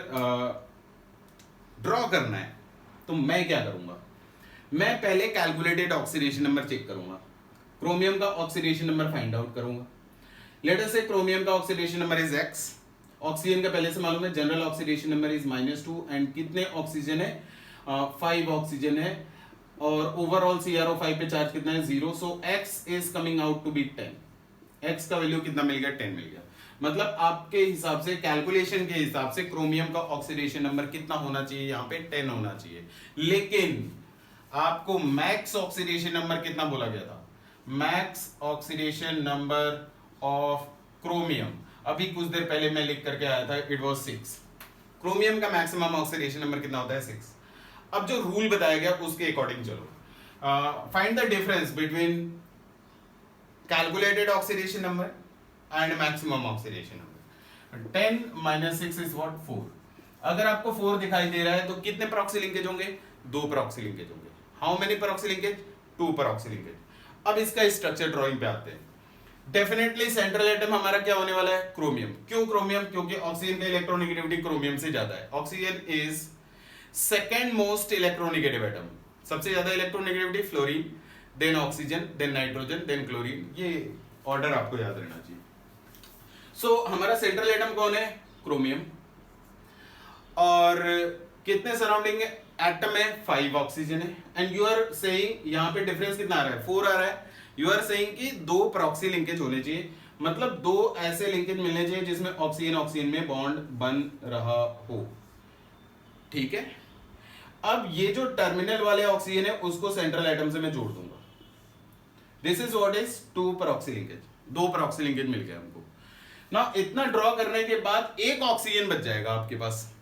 ड्रॉ करना है तो मैं क्या करूंगा, मैं पहले कैलकुलेटेड ऑक्सीडेशन नंबर चेक करूंगा, क्रोमियम का ऑक्सीडेशन नंबर फाइंड आउट करूंगा। लेट अस से क्रोमियम का oxidation number is X, oxygen का पहले से मालूम है, general oxidation number is -2 and कितने ऑक्सीजन है, 5 ऑक्सीजन है और ओवरऑल CrO5 पे चार्ज कितना है, 0। So X is coming out to be 10। X का वैल्यू कितना मिल गया, 10 मिल गया। मतलब आपके हिसाब से, कैलकुलेशन के हिसाब से क्रोमियम का ऑक्सीडेशन नंबर कितना होना चाहिए, यहाँ पे 10 होना चाहिए। लेकिन आपको मैक्स ऑक्सीडेशन नंबर कितना बोला गया था, max oxidation number of chromium अभी कुछ देर पहले मैं लिख करके आया था, इट वाज 6। क्रोमियम का मैक्सिमम ऑक्सीडेशन नंबर कितना होता है, 6। अब जो रूल बताया गया उसके अकॉर्डिंग चलो, find the difference between calculated oxidation number and maximum oxidation number. 10 - 6 is what, 4। अगर आपको 4 दिखाई दे रहा है तो कितने पेरोक्सी लिंकेज होंगे, 2 पेरोक्सी लिंकेज होंगे। How many peroxy linkage, 2 peroxy linkage. अब इसका स्ट्रक्चर ड्राइंग पे आते हैं। डेफिनेटली सेंट्रल एटम हमारा क्या होने वाला है, क्रोमियम। क्यों क्रोमियम, क्योंकि ऑक्सीजन का इलेक्ट्रोनेगेटिविटी क्रोमियम से ज्यादा है। Oxygen is second most electronegative atom, सबसे ज्यादा electronegativity fluorine, then oxygen, then nitrogen, then chlorine. ये ऑर्डर आपको याद रहना चाहिए। सो हमारा सेंट्रल एटम कौन है, क्रोमियम। और कितने सराउंडिंग एटम है, 5 ऑक्सीजन है। एंड यू आर सेइंग यहाँ पे डिफरेंस कितना आ रहा है, 4 आ रहा है। यू आर सेइंग कि 2 प्रॉक्सी लिंकेज होने चाहिए, मतलब 2 ऐसे लिंकेज मिलने चाहिए जिसमें ऑक्सीजन ऑक्सीजन में बॉन्ड बन रहा हो, ठीक है। अब ये जो टर्मिनल वाले ऑक्सीजन है उसको सेंट्रल एटम से मैं जोड़ दूंगा। This is what is 2 peroxy linkage, 2 peroxy linkage मिल गया हमको ना। इतना ड्रॉ करने के बाद एक ऑक्सीजन बच जाएगा आपके पास,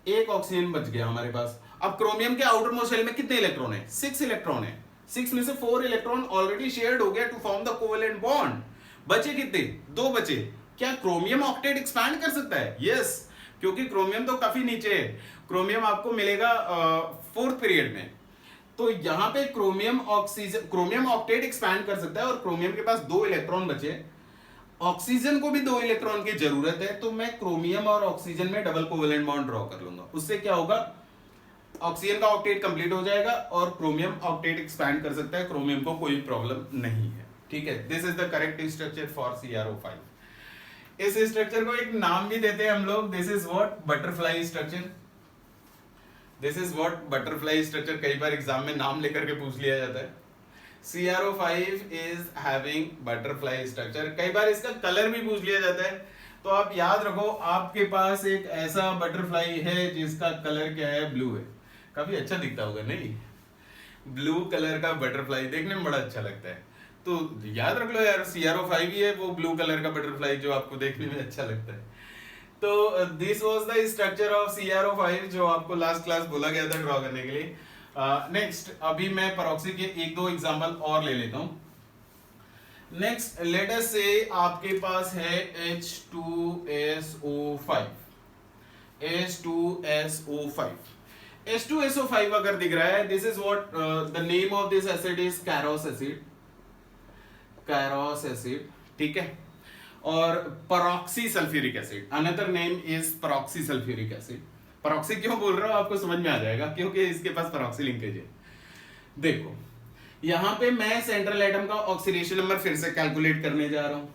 एक ऑक्सीजन बच गया हमारे पास। अब क्रोमियम के आउटर मोस्ट शेल में कितने इलेक्ट्रॉन है, 6 इलेक्ट्रॉन है। 6 में से 4 इलेक्ट्रॉन ऑलरेडी शेयर्ड हो गया to form the covalent bond. बचे कितने, 2 बचे। क्या क्रोमियम ऑक्टेट एक्सपैंड कर सकता है, यस, क्योंकि क्रोमियम तो काफी नीचे है। क्रोमियम आपको मिलेगा 4th पीरियड में। तो यहां पे क्रोमियम ऑक्टेट एक्सपैंड कर सकता है और क्रोमियम के पास 2 इलेक्ट्रॉन बचे। ऑक्सीजन को भी 2 इलेक्ट्रॉन की जरूरत है, तो मैं क्रोमियम और ऑक्सीजन में डबल कोवेलेंट बॉन्ड ड्रॉ कर लूंगा। उससे क्या होगा, ऑक्सीजन का ऑक्टेट कंप्लीट हो जाएगा और क्रोमियम ऑक्टेट एक्सपैंड कर सकता है, क्रोमियम को कोई प्रॉब्लम नहीं है। ठीक है, this is the correct structure for CrO5। इस स्ट्रक्चर को एक नाम भी देते हैं हम लोग, this is what butterfly structure. This is what butterfly structure, कई बार एग्जाम में नाम लेकर के पूछ लिया जाता है। CrO5 is having butterfly structure. कई बार इसका कलर भी पूछ लिया जाता है, तो आप याद रखो आपके पास एक ऐसा बटरफ्लाई है जिसका कलर क्या है, ब्लू है। काफी अच्छा दिखता होगा नहीं, ब्लू कलर का बटरफ्लाई देखने में बड़ा अच्छा लगता है, तो याद रख लो यार CrO5 ही है वो ब्लू कलर का बटरफ्लाई जो आपको देखने में अच्छा लगता है। तो this was the structure of CrO5 जो आपको लास्ट क्लास बोला गया था ड्रॉ करने के लिए। नेक्स्ट अभी मैं पेरोक्सी के एक दो एग्जांपल और ले लेता हूं। नेक्स्ट लेट अस से आपके पास है H2SO5। H2SO5 अगर दिख रहा है, this is what the name of this acid is Carolus acid. Carolus acid, ठीक है। और peroxy sulphuric acid, another name is peroxy sulphuric acid. Peroxy क्यों बोल रहा हूं आपको समझ में आ जाएगा, क्योंकि इसके पास पेरोक्सी लिंकेज है। देखो यहां पे मैं सेंट्रल एटम का ऑक्सीडेशन नंबर फिर से कैलकुलेट करने जा रहा हूं।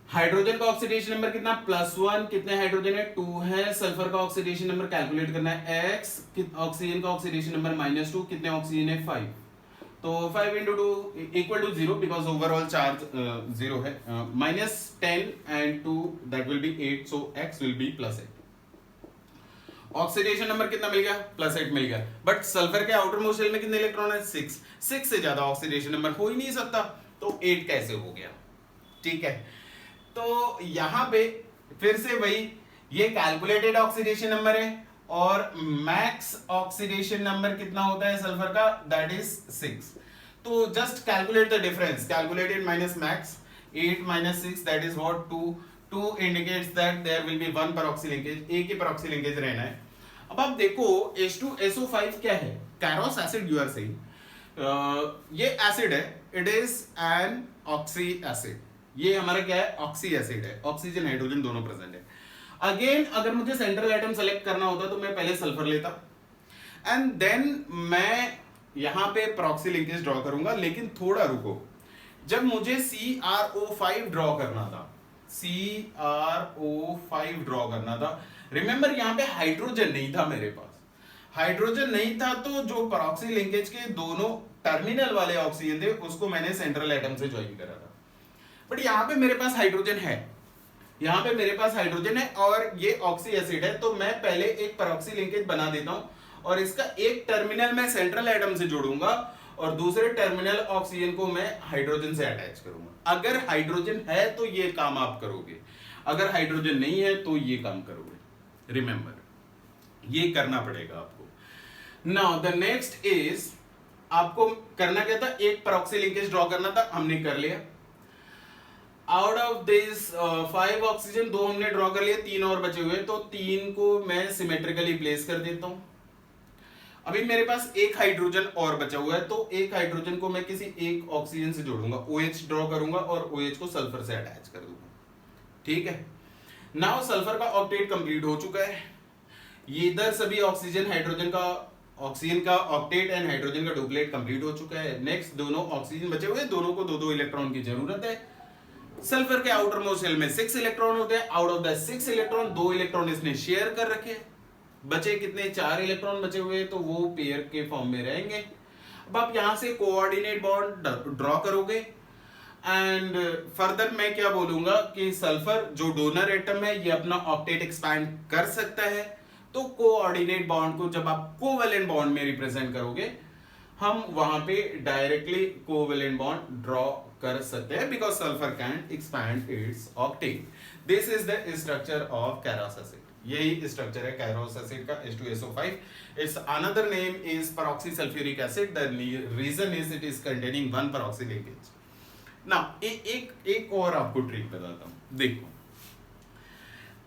हाइड्रोजन का ऑक्सीडेशन नंबर कितना, +1। कितने हाइड्रोजन है, 2 है। सल्फर का ऑक्सीडेशन नंबर कैलकुलेट करना है x। ऑक्सीजन का ऑक्सीडेशन नंबर -2। कितने ऑक्सीजन है, 5। तो 5 × 2 = 0 बिकॉज ओवरऑल चार्ज 0 है। -10 and 2 that will be 8, so x will be +8। Oxidation number कितना मिल गया, +8 मिल गया। बट सल्फर के आउटर मोस्ट शेल में कितने इलेक्ट्रॉन है, 6। 6 से ज्यादा ऑक्सीडेशन नंबर हो ही नहीं सकता, तो 8 कैसे हो गया। ठीक है, तो यहां पे फिर से वही, ये कैलकुलेटेड ऑक्सीडेशन नंबर है और मैक्स ऑक्सीडेशन नंबर कितना होता है सल्फर का, दैट इज 6। तो just calculate the difference, calculated minus max, 8 - 6 that is what 2। 2 indicates that there will be 1 peroxy linkage, एक ही पेरोक्सी लिंकेज रहना है। अब आप देखो H2SO5 क्या है, Caro's acid you are saying. ये एसिड है, it is an oxy acid. ये हमारा क्या है, ऑक्सी एसिड है, ऑक्सीजन हाइड्रोजन दोनों प्रेजेंट है। अगेन अगर मुझे सेंट्रल एटम सेलेक्ट करना होता तो मैं पहले सल्फर लेता एंड देन मैं यहां पे प्रॉक्सी लिंकेज ड्रॉ करूंगा। लेकिन थोड़ा रुको, जब मुझे CrO5 ड्रॉ करना था, CrO5 ड्रॉ करना था, रिमेंबर यहां पे हाइड्रोजन नहीं था मेरे पास। हाइड्रोजन नहीं था तो जो प्रॉक्सी लिंकेज के दोनों टर्मिनल वाले ऑक्सीजन थे उसको मैंने सेंट्रल एटम से ज्वाइन करा था। बट यहां पे मेरे पास हाइड्रोजन है, यहां पे मेरे पास हाइड्रोजन है और ये ऑक्सी एसिड है, तो मैं पहले एक पेरोक्सी लिंकेज बना देता हूं और इसका एक टर्मिनल मैं सेंट्रल एटम से जोड़ूंगा और दूसरे टर्मिनल ऑक्सीजन को मैं हाइड्रोजन से अटैच करूंगा। अगर हाइड्रोजन है तो ये काम आप करोगे, अगर हाइड्रोजन नहीं है तो ये काम करोगे। रिमेंबर ये करना पड़ेगा आपको। नाउ द नेक्स्ट इज, आपको करना क्या था, एक पेरोक्सी लिंकेज ड्रॉ करना था, हमने कर लिया। आउट ऑफ दिस 5 ऑक्सीजन 2 हमने ड्रॉ कर लिया, 3 और बचे हुए, तो 3 को मैं सिमेट्रिकली प्लेस कर देता हूं। अभी मेरे पास एक हाइड्रोजन और बचा हुआ है, तो एक हाइड्रोजन को मैं किसी एक ऑक्सीजन से जोड़ूंगा, OH ड्रॉ करूंगा और OH को सल्फर से अटैच कर दूंगा। ठीक है, नाउ सल्फर का ऑक्टेट कंप्लीट हो चुका है। ये इधर सभी ऑक्सीजन का ऑक्टेट एंड हाइड्रोजन का डुप्लेट कंप्लीट हो चुका है। नेक्स्ट दोनों ऑक्सीजन बचे हुए, दोनों को 2-2 इलेक्ट्रॉन की जरूरत है। सल्फर के आउटर मोस्ट शेल में 6 इलेक्ट्रॉन होते हैं, out of the 6 electron 2 electron इसने शेयर कर रखे हैं, बचे कितने, 4 इलेक्ट्रॉन बचे हुए, तो वो पेयर के फॉर्म में रहेंगे। अब आप यहां से कोऑर्डिनेट बॉन्ड ड्रॉ करोगे एंड फर्दर मैं क्या बोलूंगा कि सल्फर जो डोनर एटम है ये अपना ऑक्टेट एक्सपैंड कर सकता है, तो कोऑर्डिनेट बॉन्ड को जब आप कोवेलेंट बॉन्ड में रिप्रेजेंट करोगे हम वहां पे डायरेक्टली कोवेलेंट बॉन्ड ड्रॉ कर सकते हैं because sulphur can expand its octet. This is the structure of Caro's acid, यही स्ट्रक्चर है कैरोस एसिड का H2SO5। Its another name is peroxy sulphuric acid, the reason is it is containing 1 peroxy linkage. Now एक और आपको trick बताता हूं, देखो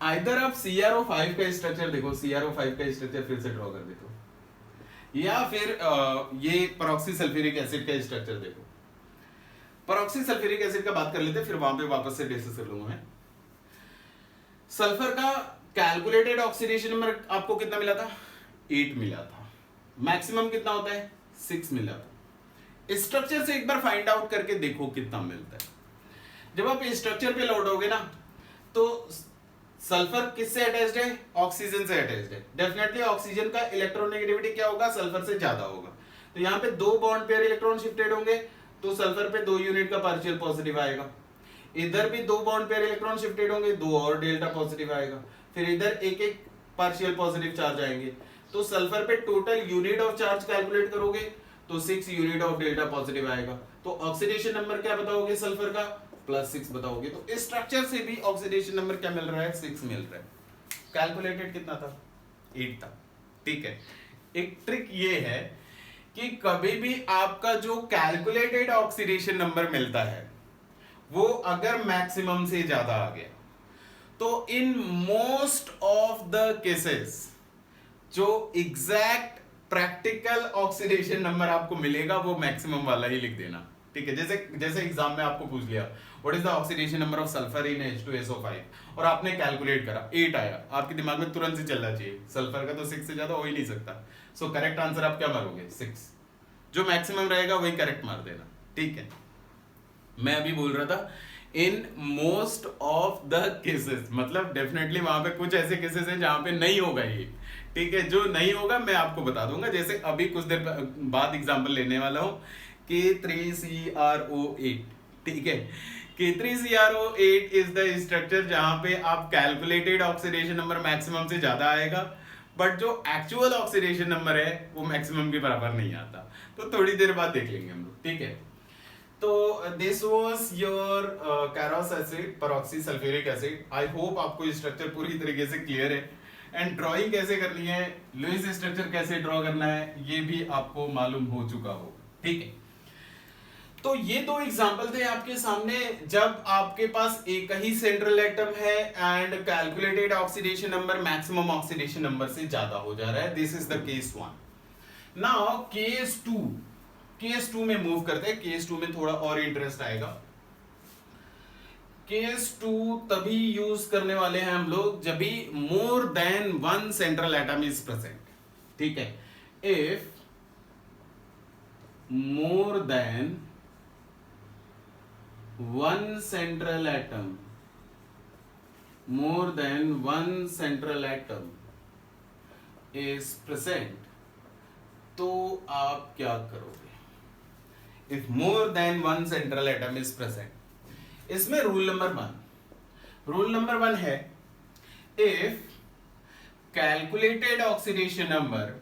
either आप CrO5 का स्ट्रक्चर देखो, CrO5 का स्ट्रक्चर फिर से ड्रॉ कर देते हो, या फिर ये पेरोक्सी सल्फ्यूरिक एसिड का स्ट्रक्चर देखो। परऑक्सी सल्फ्यूरिक एसिड का बात कर लेते हैं, फिर वहां पे वापस से डिस्कस कर लूंगा मैं। सल्फर का कैलकुलेटेड ऑक्सीडेशन नंबर आपको कितना मिला था? 8 मिला था। मैक्सिमम कितना होता है? 6 मिला था। स्ट्रक्चर से एक बार फाइंड आउट करके देखो कितना मिलता है। जब आप स्ट्रक्चर पे लौटोगे ना, तो सल्फर किससे अटैच्ड है? ऑक्सीजन से अटैच्ड है। डेफिनेटली ऑक्सीजन का इलेक्ट्रोनेगेटिविटी क्या होगा? सल्फर से ज्यादा होगा। तो यहाँ पे 2 बॉन्ड पेयर इलेक्ट्रॉन शिफ्टेड होंगे, तो सल्फर पे 2 यूनिट का पार्शियल पॉजिटिव आएगा। इधर भी 2 बॉन्ड पेयर इलेक्ट्रॉन शिफ्टेड होंगे, 2 और डेल्टा पॉजिटिव आएगा। फिर इधर एक एक पार्शियल पॉजिटिव चार्ज आएंगे। तो सल्फर पे total unit of charge calculate करोगे तो 6 यूनिट ऑफ डेल्टा पॉजिटिव आएगा। तो ऑक्सीडेशन नंबर क्या बताओगे सल्फर का? +6 बताओगे। तो इस स्ट्रक्चर से भी ऑक्सीडेशन नंबर क्या मिल रहा है? 6 मिल रहा है। कैलकुलेटेड कितना था? 8 था। ठीक है। एक ट्रिक ये है कि कभी भी आपका जो कैलकुलेटेड ऑक्सीडेशन नंबर मिलता है वो अगर मैक्सिमम से ज्यादा आ गया, तो in most of the cases जो एग्जैक्ट प्रैक्टिकल ऑक्सीडेशन नंबर आपको मिलेगा वो मैक्सिमम वाला ही लिख देना। ठीक है। जैसे एग्जाम में आपको पूछ लिया what is the oxidation number of sulphur in H2SO5 और आपने कैलकुलेट करा 8 आया, आपके दिमाग में तुरंत से चलना चाहिए सल्फर का तो 6 से ज्यादा हो ही नहीं सकता। सो करेक्ट आंसर आप क्या मारोगे? 6। जो मैक्सिमम रहेगा वही करेक्ट मार देना। ठीक है। मैं अभी बोल रहा था in most of the cases, मतलब डेफिनेटली वहां पे कुछ ऐसे केसेस हैं जहां पे नहीं होगा ये। ठीक है। जो नहीं होगा मैं आपको बता दूंगा। जैसे अभी कुछ देर बाद एग्जांपल लेने वाला हूं K3CrO8। ठीक है। K3CrO8 इज द स्ट्रक्चर जहां पे आप कैलकुलेटेड ऑक्सीडेशन नंबर मैक्सिमम से ज्यादा आएगा, बट जो एक्चुअल ऑक्सीडेशन नंबर है वो मैक्सिमम के बराबर नहीं आता। तो थोड़ी देर बाद देख लेंगे हम लोग। ठीक है। तो this was your Carolus acid, परऑक्सी sulphuric acid. I hope आपको स्ट्रक्चर पूरी तरीके से क्लियर है एंड ड्राइंग कैसे करनी है, लुईस स्ट्रक्चर कैसे ड्रॉ करना है ये भी आपको मालूम हो चुका हो। ठीक है। तो ये 2 एग्जांपल थे आपके सामने जब आपके पास एक ही सेंट्रल एटम है and calculated oxidation number maximum oxidation number से ज्यादा हो जा रहा है। This is the case 1। Now case 2 में मूव करते हैं। केस 2 में थोड़ा और इंटरेस्ट आएगा। केस 2 तभी यूज करने वाले हैं हम लोग जब भी more than 1 central atom is present. ठीक है। If more than 1 central atom is present, तो आप क्या करोगे? If more than 1 central atom is present, इसमें रूल नंबर 1 है if calculated oxidation number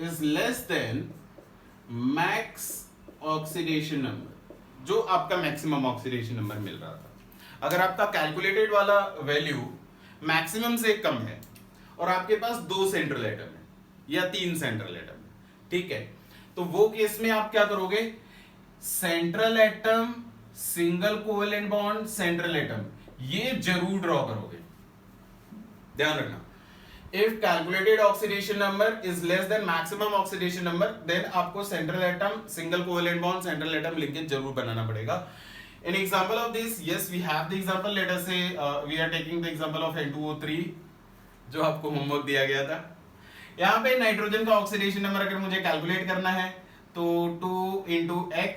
is less than max oxidation number, जो आपका मैक्सिमम ऑक्सीडेशन नंबर मिल रहा था। अगर आपका कैलकुलेटेड वाला वैल्यू मैक्सिमम से कम है और आपके पास 2 सेंट्रल एटम है या 3 सेंट्रल एटम है, ठीक है, तो वो केस में आप क्या करोगे? Central atom, single covalent bond, central atom, ये जरूर ड्रॉ करोगे। ध्यान रखना, if calculated oxidation number is less than maximum oxidation number, then आपको central atom, single covalent bond, central atom linkage जरूर बनाना पड़ेगा। In example of this, yes, we have the example. Let us say we are taking the example of N2O3, जो आपको homework दिया गया था। यहाँ पे नाइट्रोजन का ऑक्सीडेशन नंबर अगर मुझे कैलकुलेट करना है तो 2 into x,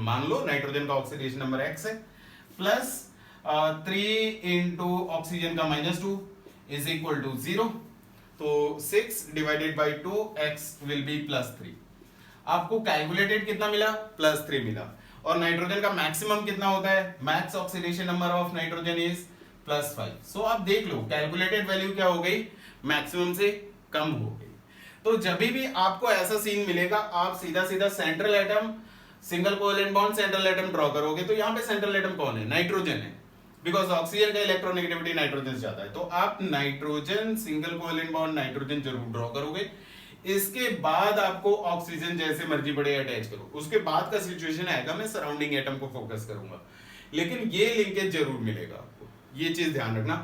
मान लो नाइट्रोजन का ऑक्सीडेशन नंबर x है, प्लस 3 into ऑक्सीजन का -2 is equal to 0, तो 6 divided by 2 x will be +3। आपको कैलकुलेटेड कितना मिला? +3 मिला। और नाइट्रोजन का मैक्सिमम कितना होता है? Max oxidation number of nitrogen is +5। सो आप देख लो कैलकुलेटेड वैल्यू क्या हो गई? मैक्सिमम से कम हो गई। तो जब भी आपको ऐसा सीन मिलेगा, आप सीधा सीधा central atom, single covalent bond, central atom draw करोगे। तो यहाँ पे सेंट्रल एटम कौन है? नाइट्रोजन है, बिकॉज ऑक्सीजन का इलेक्ट्रोनेगेटिविटी नाइट्रोजन से ज्यादा है। तो आप nitrogen, single covalent bond nitrogen जरूर ड्रॉ करोगे। इसके बाद आपको ऑक्सीजन जैसे मर्जी बड़े अटैच करो। उसके बाद का सिचुएशन आएगा, मैं सराउंडिंग एटम को फोकस करूंगा, लेकिन ये लिंकेज जरूर मिलेगा आपको, ये चीज ध्यान रखना।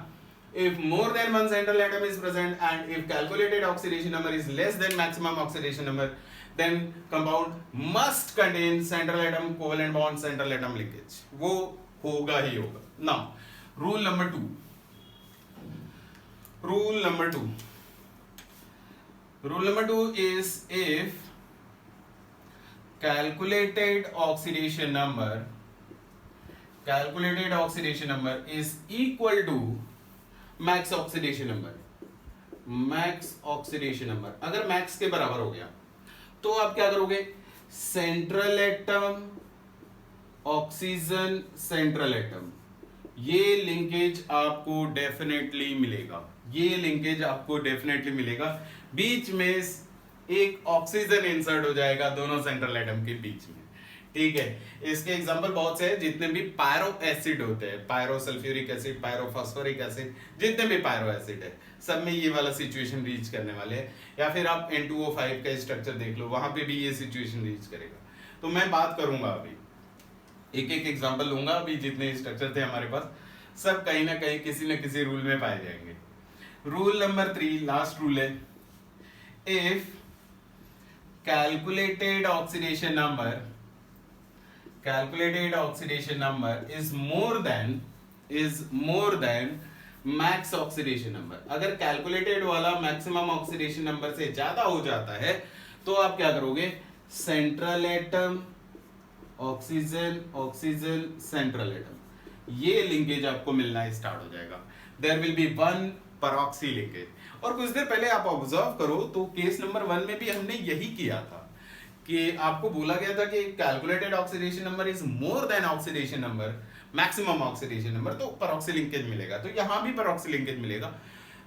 if more than one central atom is present and if calculated oxidation number is less than maximum oxidation number, then compound must contain central atom covalent bond central atom linkage. वो होगा ही होगा. Now rule number 2. Rule number 2 is if calculated oxidation number is equal to max oxidation number. अगर max के बराबर हो गया तो आप क्या करोगे? Central atom oxygen central atom, ये लिंकेज आपको डेफिनेटली मिलेगा. बीच में एक ऑक्सीजन इंसर्ट हो जाएगा दोनों सेंट्रल एटम के बीच में. ठीक है, इसके एग्जांपल बहुत से हैं. जितने भी पायरो एसिड होते हैं, pyro sulphuric acid, pyro phosphoric acid, जितने भी पायरो एसिड है, सब में ये वाला सिचुएशन रीच करने वाले हैं. या फिर आप N2O5 का स्ट्रक्चर देख लो, वहां पे भी ये सिचुएशन रीच करेगा. तो मैं बात करूंगा अभी, एक एग्जांपल लूंगा. अभी जितने स्ट्रक्चर थे हमारे पास, सब कहीं ना कहीं किसी न किसी रूल में पाए जाएंगे. रूल नंबर 3, लास्ट रूल है. If calculated oxidation number is more than max oxidation number. अगर कैलकुलेटेड वाला मैक्सिमम ऑक्सीडेशन नंबर से ज्यादा हो जाता है तो आप क्या करोगे? Central atom oxygen central atom, ये लिंकेज आपको मिलना स्टार्ट हो जाएगा. There will be one peroxy linkage. और कुछ देर पहले आप ऑब्जर्व करो तो केस नंबर 1 में भी हमने यही किया था कि आपको बोला गया था कि calculated oxidation number is more then oxidation number, maximum oxidation number, तो परऑक्सी लिंकेज मिलेगा. तो यहां भी परऑक्सी लिंकेज मिलेगा,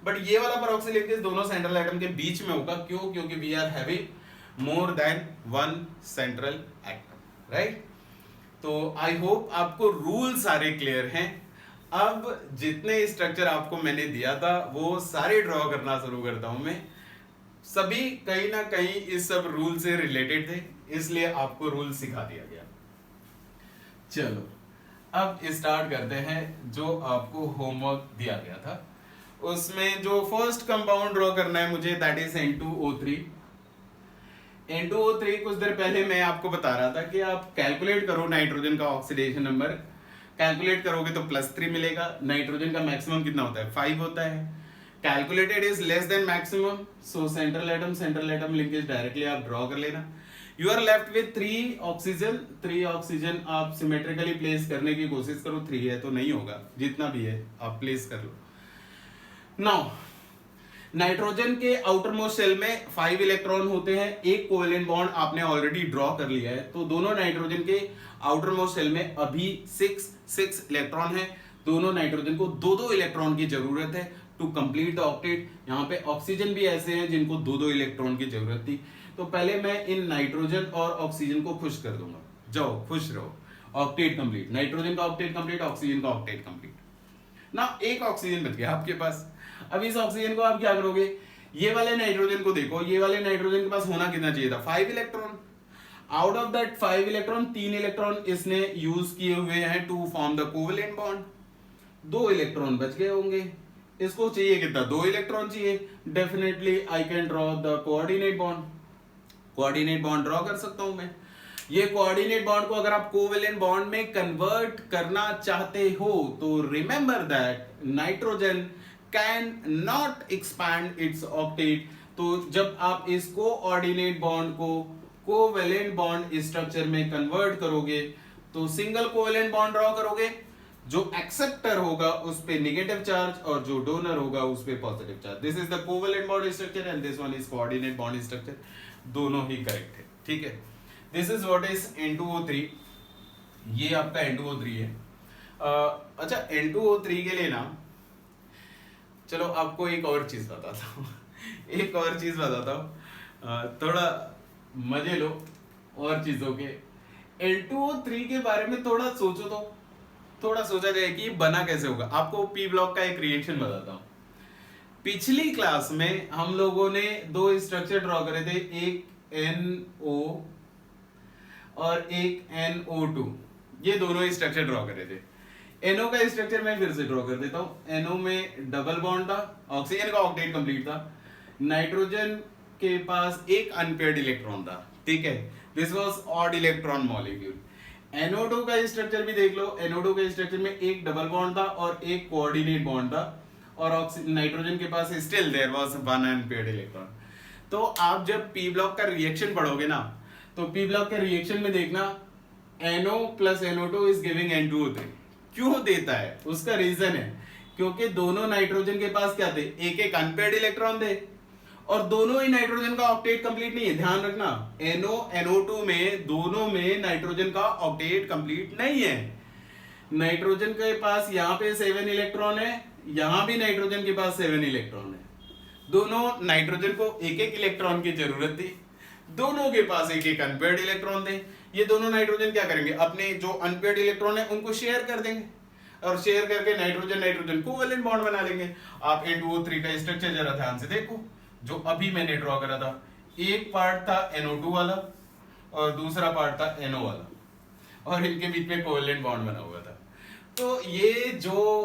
बट ये वाला परऑक्सी लिंकेज दोनों सेंट्रल एटम के बीच में होगा. क्यों? क्योंकि we are having more than one central atom, right. तो आई होप आपको रूल सारे क्लियर हैं. अब जितने स्ट्रक्चर आपको मैंने दिया था वो सारे ड्रॉ करना शुरू करता हूं मैं. सभी कहीं ना कहीं इस सब रूल से रिलेटेड थे, इसलिए आपको रूल सिखा दिया गया. चलो अब स्टार्ट करते हैं. जो आपको होमवर्क दिया गया था उसमें जो फर्स्ट कंपाउंड ड्रॉ करना है मुझे, दैट इज N2O3. N2O3 कुछ देर पहले मैं आपको बता रहा था कि आप कैलकुलेट करो नाइट्रोजन का ऑक्सीडेशन नंबर. कैलकुलेट करोगे तो +3 मिलेगा. नाइट्रोजन का मैक्सिमम कितना होता है? 5 होता है. Calculated is less than maximum, so central atom linkage directly आप ड्रॉ कर लेना. You are left with 3 oxygen. आप सिमेट्रिकली प्लेस करने की कोशिश करो. 3 है तो नहीं होगा, जितना भी है आप प्लेस कर लो. नाउ नाइट्रोजन के आउटर मोस्ट शेल में 5 इलेक्ट्रॉन होते हैं. एक कोवेलेंट बॉन्ड आपने ऑलरेडी ड्रॉ कर लिया है, तो दोनों नाइट्रोजन के आउटर मोस्ट शेल में अभी 6 इलेक्ट्रॉन है. दोनों नाइट्रोजन को 2 इलेक्ट्रॉन की जरूरत है टू कंप्लीट द ऑक्टेट. यहाँ पे ऑक्सीजन भी ऐसे हैं जिनको 2 इलेक्ट्रॉन की जरूरत थी. तो पहले मैं इन नाइट्रोजन और ऑक्सीजन को खुश कर दूंगा. जाओ खुश रहो. ऑक्टेट कंप्लीट, नाइट्रोजन का ऑक्टेट कंप्लीट, ऑक्सीजन का ऑक्टेट कंप्लीट. ना एक ऑक्सीजन बच गया आपके पास. अब इस ऑक्सीजन को आप क्या करोगे? ये वाले नाइट्रोजन को देखो, ये वाले नाइट्रोजन के पास होना कितना चाहिए था? 5 electron. Out of that 5 electron 3 electron इसने यूज किए हुए हैं to form the covalent bond. 2 electron बच गए होंगे. इसको चाहिए कितना? 2 इलेक्ट्रॉन चाहिए. Definitely I can draw the coordinate bond. Coordinate bond draw कर सकता हूं मैं. ये कोऑर्डिनेट बॉन्ड को अगर आप कोवेलेंट बॉन्ड में कन्वर्ट करना चाहते हो तो remember that nitrogen can not expand its octet. तो जब आप इस कोऑर्डिनेट बॉन्ड को कोवेलेंट बॉन्ड स्ट्रक्चर में कन्वर्ट करोगे तो सिंगल कोवेलेंट बॉन्ड ड्रॉ करोगे. जो एक्सेप्टर होगा उस पे नेगेटिव चार्ज और जो डोनर होगा उस पे positive charge. This is the covalent bond structure and this one is coordinate bond structure. दोनों ही करेक्ट है. ठीक है, this is what is N2O3. ये आपका N2O3 है. अच्छा N2O3 के लिए ना, चलो आपको एक और चीज बताता हूँ. थोड़ा मजे लो और चीजों के. N2O3 के बारे में थोड़ा सोचो तो थोड़ा सोचा जाए कि बना कैसे होगा. आपको पी ब्लॉक का एक रिएक्शन बताता हूं. पिछली क्लास में हम लोगों ने 2 स्ट्रक्चर ड्रॉ करे थे, एक NO और एक NO2. ये दोनों स्ट्रक्चर ड्रॉ करे थे. NO का स्ट्रक्चर मैं फिर से ड्रॉ कर देता हूं। NO में डबल बॉन्ड था, ऑक्सीजन का ऑक्टेट कंप्लीट था, नाइट्रोजन के पास एक अनपेयर्ड इलेक्ट्रॉन था, ठीक है, this was odd electron molecule. NO2 का स्ट्रक्चर भी देख लो, NO2 के स्ट्रक्चर में एक डबल बॉन्ड था और एक कोऑर्डिनेट बॉन्ड था, और नाइट्रोजन के पास still there was one unpaired electron. तो आप जब पी ब्लॉक का रिएक्शन पढ़ोगे ना, तो पी ब्लॉक के रिएक्शन में देखना NO plus NO2 is giving N2O3। क्यों देता है, उसका रीजन है क्योंकि दोनों नाइट्रोजन के पास क्या थे, एक एक अनपेयर्ड इलेक्ट्रॉन थे, और दोनों ही नाइट्रोजन का ऑक्टेट कंप्लीट नहीं है, ध्यान रखना। NO NO2 में दोनों में नाइट्रोजन का ऑक्टेट कंप्लीट नहीं है। नाइट्रोजन के पास यहाँ पे 7 इलेक्ट्रॉन है, यहां भी नाइट्रोजन के पास 7 इलेक्ट्रॉन है। दोनों नाइट्रोजन को एक एक इलेक्ट्रॉन की जरूरत थी, दोनों के पास एक एक अनपेयर्ड इलेक्ट्रॉन थे। ये दोनों नाइट्रोजन क्या करेंगे, अपने जो अनपेयर्ड इलेक्ट्रॉन है उनको शेयर कर देंगे, और शेयर करके नाइट्रोजन नाइट्रोजन कोवेलेंट बॉन्ड बना लेंगे। आप N2O3 का स्ट्रक्चर जरा ध्यान से देखो, जो अभी मैंने ड्रॉ करा था। एक पार्ट था NO2 वाला और दूसरा पार्ट था NO वाला, और इनके बीच में कोवेलेंट बॉन्ड बना हुआ था। तो ये जो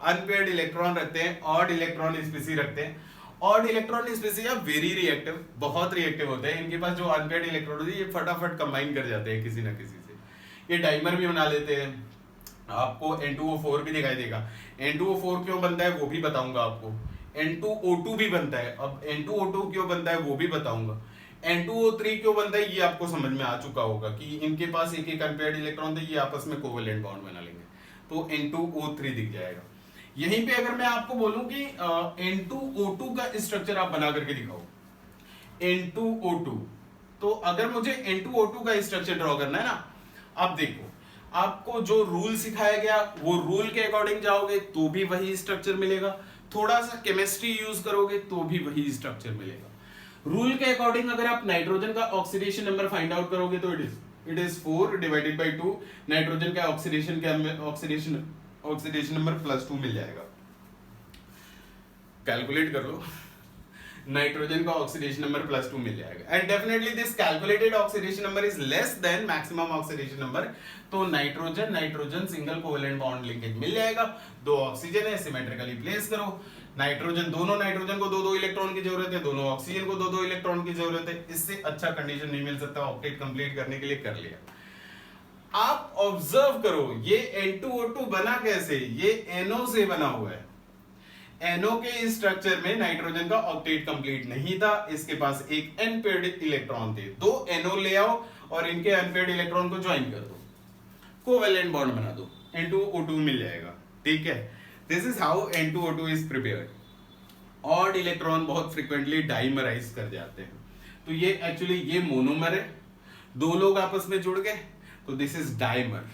अनपेयर्ड इलेक्ट्रॉन रखते हैं, ऑड इलेक्ट्रॉन स्पीसीज रखते हैं, ऑड इलेक्ट्रॉन स्पीसीज या वेरी रिएक्टिव, बहुत रिएक्टिव होते हैं। इनके पास जो अनपेयर्ड इलेक्ट्रॉन होते हैं ये फटाफट कंबाइन कर जाते हैं किसी ना किसी से, ये डाइमर भी बना लेते हैं। आपको N2O4 भी दिखाई देगा, N2O4 क्यों बनता है वो भी बताऊंगा आपको, N2O2 भी बनता है। अब N2O2 क्यों बनता है वो भी बताऊंगा, N2O3 क्यों बनता है ये आपको समझ में आ चुका होगा कि इनके पास एक एक अनपेयर्ड इलेक्ट्रॉन थे, ये आपस में कोवेलेंट बॉन्ड बना लेंगे, तो N2O3 दिख जाएगा। यहीं पे अगर मैं आपको बोलूं कि N2O2 का स्ट्रक्चर आप बना करके दिखाओ, N2O2, तो अगर मुझे N2O2 का स्ट्रक्चर ड्रॉ करना है ना, आप देखो, आपको जो रूल सिखाया गया वो रूल के अकॉर्डिंग जाओगे तो भी वही स्ट्रक्चर मिलेगा, थोड़ा सा केमिस्ट्री यूज करोगे तो भी वही स्ट्रक्चर मिलेगा। रूल के अकॉर्डिंग अगर आप नाइट्रोजन का ऑक्सीडेशन नंबर फाइंड आउट करोगे तो it is 4 divided by 2, nitrogen का ऑक्सीडेशन नंबर +2 मिल जाएगा। कैलकुलेट कर लो, नाइट्रोजन का ऑक्सीडेशन नंबर +2 मिल जाएगा, and definitely this calculated oxidation number is less than maximum oxidation number. तो nitrogen nitrogen single covalent bond linkage मिल जाएगा। 2 ऑक्सीजन है, सिमेट्रिकली प्लेस करो, नाइट्रोजन, दोनों नाइट्रोजन को 2-2 इलेक्ट्रॉन की जरूरत है, दोनों ऑक्सीजन को 2-2 इलेक्ट्रॉन की जरूरत है। इससे अच्छा कंडीशन नहीं मिल सकता, ऑक्टेट कंप्लीट करने के लिए कर लिया। आप ऑब्जर्व करो ये N2O2 बना कैसे, ये NO से बना हुआ है। NO के स्ट्रक्चर में नाइट्रोजन का ऑक्टेट कंप्लीट नहीं था, इसके पास एक अनपेयर्ड इलेक्ट्रॉन थे। 2 NO ले आओ और इनके अनपेयर्ड इलेक्ट्रॉन को ज्वाइन कर दो, कोवेलेंट बॉन्ड बना दो, N2O2 मिल जाएगा, ठीक है। This is how N2O2 is prepared. Odd electron बहुत फ्रीक्वेंटली डाइमराइज कर जाते हैं, तो ये एक्चुअली ये मोनोमर है, 2 लोग आपस में जुड़ गए तो दिस इज डाइमर,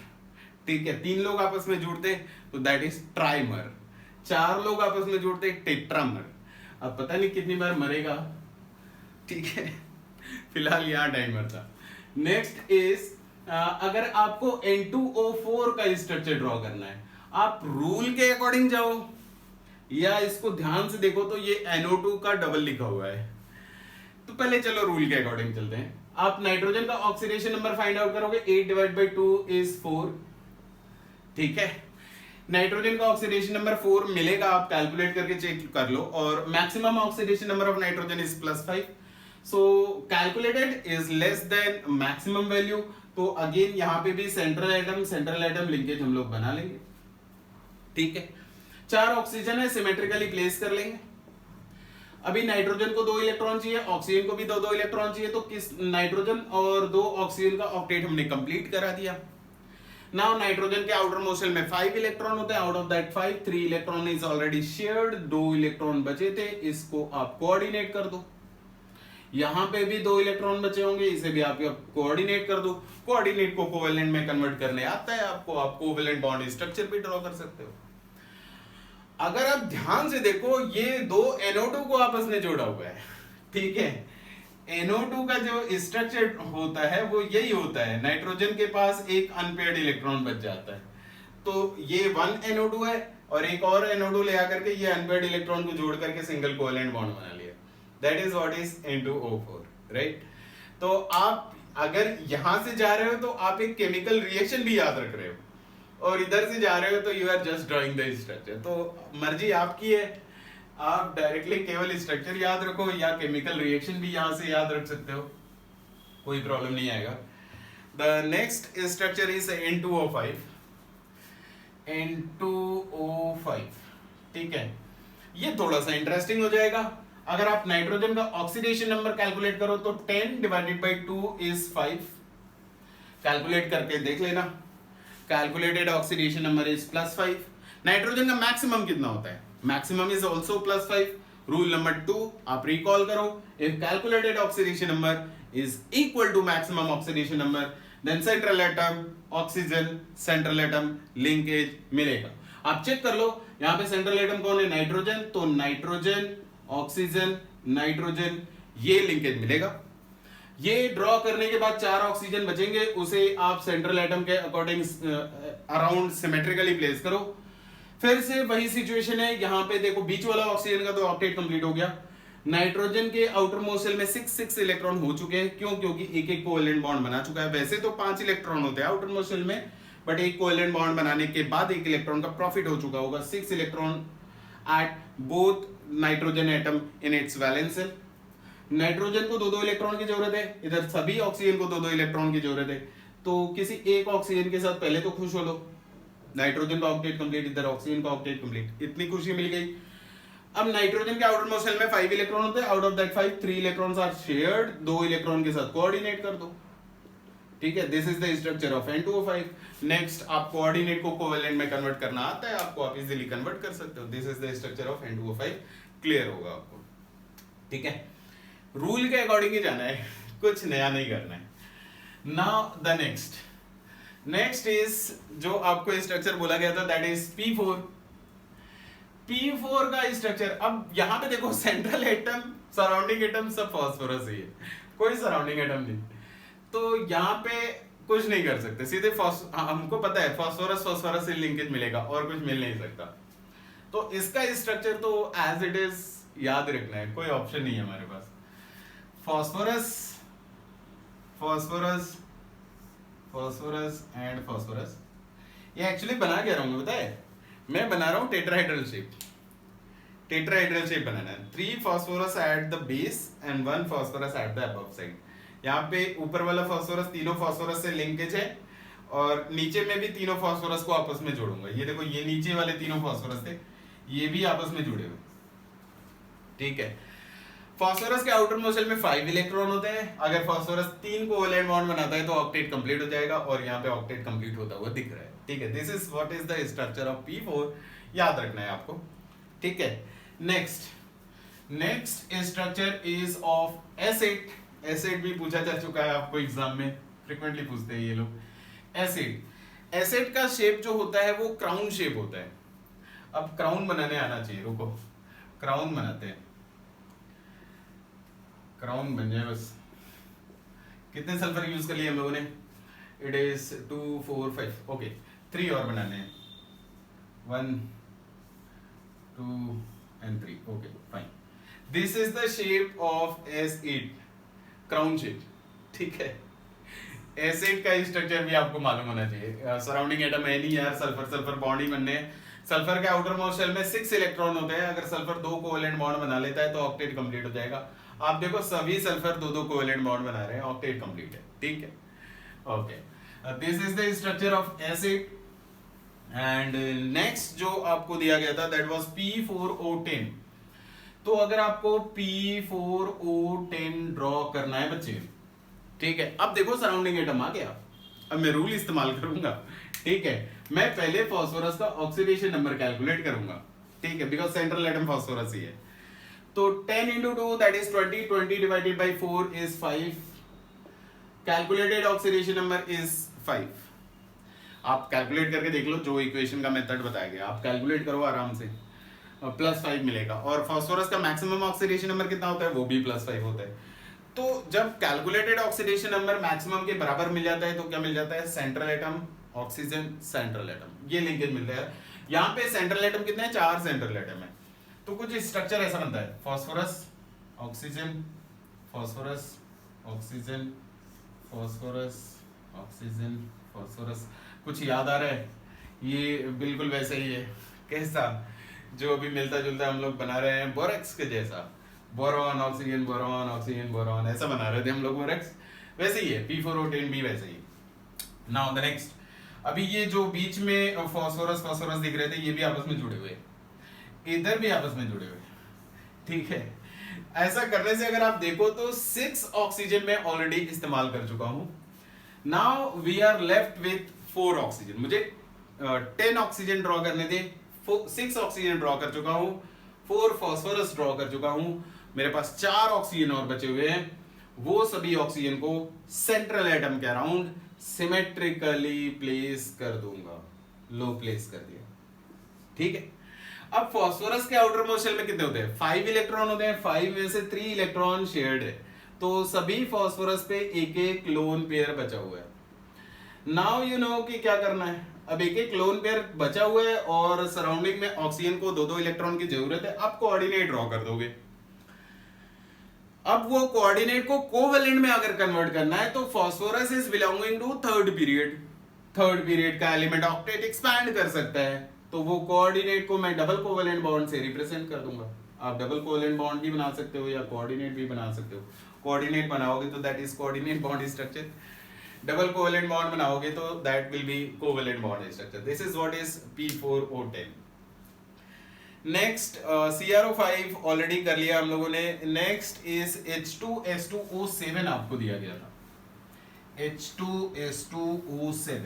ठीक है। 3 लोग आपस में जुड़ते तो दैट इज ट्राइमर, 4 लोग आपस में जुड़ते टेट्रामर। अब पता नहीं कितनी बार मरेगा, ठीक है, फिलहाल यहाँ डाइमर था। नेक्स्ट इज अगर आपको N2O4 का स्ट्रक्चर ड्रॉ करना है, आप रूल के अकॉर्डिंग जाओ या इसको ध्यान से देखो तो ये NO2 का डबल लिखा हुआ है। तो पहले चलो रूल के अकॉर्डिंग चलते हैं। आप नाइट्रोजन का ऑक्सीडेशन नंबर फाइंड आउट करोगे, 8 डिवाइड बाई 2 इज 4, ठीक है। नाइट्रोजन का ऑक्सीडेशन नंबर 4 मिलेगा, आप कैलकुलेट करके चेक कर लो, और maximum oxidation number of nitrogen is +5, so calculated is less than maximum value. तो अगेन यहाँ पे भी सेंट्रल एटम लिंकेज हम लोग बना लेंगे, ठीक है। 4 ऑक्सीजन है, सिमेट्रिकली प्लेस कर लेंगे। अभी नाइट्रोजन को 2 इलेक्ट्रॉन चाहिए, ऑक्सीजन को भी 2-2 इलेक्ट्रॉन चाहिए, तो किस नाइट्रोजन और 2 ऑक्सीजन का ऑक्टेट हमने कंप्लीट करा दिया। नाउ नाइट्रोजन के आउटर मोस्ट शेल में 5 इलेक्ट्रॉन होते हैं, out of that 5 3 electron is already shared, 2 electron बचे थे, इसको आप कोऑर्डिनेट कर दो। यहां पे भी 2 इलेक्ट्रॉन बचे होंगे, इसे भी आप कोऑर्डिनेट कर दो। कोऑर्डिनेट को कोवेलेंट में कन्वर्ट करने आता है आपको, आप कोवेलेंट बॉन्ड स्ट्रक्चर भी ड्रॉ कर सकते हो। अगर आप ध्यान से देखो ये 2 NO2 को आपस में जोड़ा हुआ है, ठीक है। NO2 का जो स्ट्रक्चर होता है वो यही होता है, नाइट्रोजन के पास एक अनपेयर्ड इलेक्ट्रॉन बच जाता है, तो ये 1 NO2 है और एक और NO2 ले आकर के ये अनपेयर्ड इलेक्ट्रॉन को जोड़ करके सिंगल कोवेलेंट बॉन्ड बना लिया, that is what is N2O4, right. तो आप अगर यहां से जा रहे हो तो आप एक केमिकल रिएक्शन भी याद रख रहे हो, और इधर से जा रहे हो तो you are just drawing the structure. तो मर्जी आपकी है, आप डायरेक्टली केवल स्ट्रक्चर याद रखो या केमिकल रिएक्शन भी यहां से याद रख सकते हो, कोई प्रॉब्लम नहीं आएगा। The next structure is N2O5। N2O5, ठीक है, ये थोड़ा सा इंटरेस्टिंग हो जाएगा। अगर आप नाइट्रोजन का ऑक्सीडेशन नंबर कैलकुलेट करो तो 10 डिवाइडेड बाई 2 इज 5। कैलकुलेट करके देख लेना, calculated oxidation number is +5। Nitrogen का मैक्सिमम कितना होता है? Maximum is also +5। Rule number 2 आप रिकॉल करो, if calculated oxidation number is equal to maximum oxidation number then central atom oxygen central atom linkage मिलेगा। आप चेक कर लो, यहाँ पे सेंट्रल एटम कौन है? नाइट्रोजन, तो नाइट्रोजन ऑक्सीजन नाइट्रोजन, ये लिंकेज मिलेगा। ये ड्रॉ करने के बाद 4 ऑक्सीजन बचेंगे, उसे आप सेंट्रल एटम के अकॉर्डिंग अराउंड सिमेट्रिकली प्लेस करो। फिर से वही सिचुएशन है, यहाँ पे देखो बीच वाला ऑक्सीजन का तो ऑक्टेट कंप्लीट हो गया। नाइट्रोजन के आउटर मोस्ट शेल में 6 इलेक्ट्रॉन हो चुके हैं, क्यों? क्योंकि एक कोवेलेंट बॉन्ड बना चुका है। वैसे तो 5 इलेक्ट्रॉन होते हैं आउटर मोस्ट शेल में, बट एक कोवेलेंट बॉन्ड बनाने के बाद 1 इलेक्ट्रॉन का प्रॉफिट हो चुका होगा। 6 electron at both nitrogen atom in its valence shell. Nitrogen को 2-2 इलेक्ट्रॉन की जरूरत है, इधर सभी ऑक्सीजन को 2-2 इलेक्ट्रॉन की जरूरत है। तो किसी एक ऑक्सीजन के साथ पहले तो खुश हो लो, नाइट्रोजन का ऑक्टेट कंप्लीट, इधर ऑक्सीजन का ऑक्टेट कंप्लीट, इतनी खुशी मिल गई। अब नाइट्रोजन के आउटर मोस्ट शेल में 5 इलेक्ट्रॉन होते हैं, out of that 5 3 electrons are shared, 2 electron के साथ कोऑर्डिनेट कर दो, ठीक है। This is the structure of N2O5। Next, आप कोऑर्डिनेट को कोवेलेंट में कन्वर्ट करना आता है आपको, आप इजीली कन्वर्ट कर सकते हो। This is the structure of N2O5, clear होगा आपको, ठीक है। रूल के अकॉर्डिंग ही जाना है, कुछ नया नहीं करना है। नाउ द नेक्स्ट इज जो आपको स्ट्रक्चर बोला गया था, दैट इज P4। P4 का स्ट्रक्चर, अब यहां पे देखो सेंट्रल एटम सराउंडिंग एटम सब फास्फोरस ही है, कोई सराउंडिंग एटम नहीं, तो यहाँ पे कुछ नहीं कर सकते, सीधे हमको पता है फास्फोरस से लिंकेज मिलेगा और कुछ मिल नहीं सकता। तो इसका स्ट्रक्चर तो एज इट इज याद रखना है, कोई ऑप्शन नहीं है हमारे पास। फास्फोरस एंड फास्फोरस, ये एक्चुअली बना क्या रहा हूं पता है? मैं बना रहा हूं टेट्राहेड्रल शेप बनाना है। 3 phosphorus at the base and 1 phosphorus at the above side. यहाँ पे ऊपर वाला फास्फोरस तीनों फास्फोरस से लिंकेज है, और नीचे में भी तीनों फास्फोरस को आपस में जोड़ूंगा। ये देखो, ये नीचे वाले तीनों फास्फोरस थे, ये भी आपस में जुड़े हुए, ठीक है। फास्फोरस के आउटर मोस्ट शेल में 5 इलेक्ट्रॉन होते हैं। अगर फास्फोरस 3 कोवेलेंट बॉन्ड बनाता है तो ऑक्टेट कंप्लीट हो जाएगा, और यहाँ पे ऑक्टेट कंप्लीट होता हुआ दिख रहा है, ठीक है। This is what is the structure of P4, याद रखना है आपको, ठीक है। Next structure is of acid भी पूछा जा चुका है आपको एग्जाम में, फ्रीक्वेंटली पूछते हैं ये लोग। एसिड का शेप जो होता है वो क्राउन शेप होता है। अब क्राउन बनाने आना चाहिए, रुको क्राउन बनाते हैं, क्राउन बन जाए बस। कितने सल्फर यूज कर लिए हम लोगों ने? इट इज 2 4 5, ओके 3 और बनाने हैं, 1 2 and 3, okay fine. This is the shape of S8, crown shape, ठीक है। एसिड का स्ट्रक्चर भी आपको मालूम होना चाहिए। सराउंडिंग एटम है नहीं यार, सल्फर बॉन्ड ही बनने हैं। सल्फर के आउटर मोस्ट शेल में 6 इलेक्ट्रॉन होते हैं। अगर सल्फर 2 कोवेलेंट बॉन्ड बना लेता है तो ऑक्टेट कंप्लीट हो जाएगा। आप देखो सभी सल्फर 2-2 कोवेलेंट बॉन्ड बना रहे हैं, ऑक्टेट कंप्लीट है, ठीक है, okay. This is the structure of acid. And next जो आपको दिया गया था दैट वाज P4O10। तो अगर आपको P4O10 ड्रॉ करना है बच्चे, ठीक है, अब देखो सराउंडिंग एटम आ गया, अब मैं रूल इस्तेमाल करूंगा, ठीक है। मैं पहले फास्फोरस का ऑक्सीडेशन नंबर कैलकुलेट करूंगा, ठीक है, बिकॉज सेंट्रल एटम फास्फोरस ही है। तो 10 into 2 that is 20, 20 divided by 4 is 5, calculated oxidation number is 5। आप कैलकुलेट करके देख लो, जो इक्वेशन का मेथड बताया गया आप कैलकुलेट करो आराम से, +5 मिलेगा। और फास्फोरस का मैक्सिमम ऑक्सीडेशन नंबर कितना होता है? वो भी +5 होता है। तो जब कैलकुलेटेड ऑक्सीडेशन नंबर मैक्सिमम के बराबर मिल जाता है तो क्या मिल जाता है? Central atom oxygen central atom, ये लिंकेज मिलता है। यहाँ पे सेंट्रल एटम कितने हैं? 4 सेंट्रल एटम है। तो कुछ स्ट्रक्चर ऐसा बनता है, phosphorus oxygen phosphorus oxygen phosphorus oxygen phosphorus. कुछ याद आ रहा है? ये बिल्कुल वैसा ही है। कैसा? जो अभी मिलता जुलता हम लोग बना रहे हैं बोरेक्स के जैसा, boron oxygen boron oxygen boron, ऐसा बना रहे थे हम लोग बोरेक्स, वैसे ही है। P4O10 भी वैसे ही। नाउ द नेक्स्ट, अभी ये जो बीच में फॉस्फोरस दिख रहे थे, ये भी आपस में जुड़े हुए, इधर भी आपस में जुड़े हुए, ठीक है। ऐसा करने से अगर आप देखो तो 6 ऑक्सीजन में ऑलरेडी इस्तेमाल कर चुका हूं। Now we are left with 4 oxygen. मुझे 10 ऑक्सीजन ड्रॉ करने दे। 6 ऑक्सीजन ड्रॉ कर चुका हूं, 4 फॉस्फोरस ड्रॉ कर चुका हूं, मेरे पास 4 ऑक्सीजन और बचे हुए हैं। वो सभी ऑक्सीजन को सेंट्रल एटम के अराउंड सिमेट्रिकली प्लेस कर दूंगा। लो प्लेस कर दिया, ठीक है। अब फॉस्फोरस के आउटर मोस्ट शेल में कितने होते हैं? 5 इलेक्ट्रॉन होते हैं। 5 में से 3 इलेक्ट्रॉन शेयर्ड है, तो सभी फॉस्फोरस पे एक एक लोन पेयर बचा हुआ है। नाउ यू नो कि क्या करना है। अब एक एक लोन पेयर बचा हुआ है और सराउंडिंग में ऑक्सीजन को 2-2 इलेक्ट्रॉन की जरूरत है। आप कोऑर्डिनेट ड्रॉ कर दोगे। अब वो कोऑर्डिनेट को कोवेलेंट में अगर कन्वर्ट करना है तो phosphorus is belonging to third period. Third period का एलिमेंट ऑक्टेट एक्सपैंड कर सकता है, तो वो कोऑर्डिनेट को मैं डबल कोवेलेंट बॉन्ड से रिप्रेजेंट कर दूंगा। आप डबल कोवेलेंट बॉन्ड भी बना सकते हो या कोऑर्डिनेट भी बना सकते हो। कोऑर्डिनेट बनाओगे तो that is coordinate bond structure, double covalent bond बनाओगे तो that will be covalent bond structure. This is what is P4O10। Next CrO5 already कर लिया हम लोगों ने। नेक्स्ट इज H2S2O7 आपको दिया गया था, H2S2O7।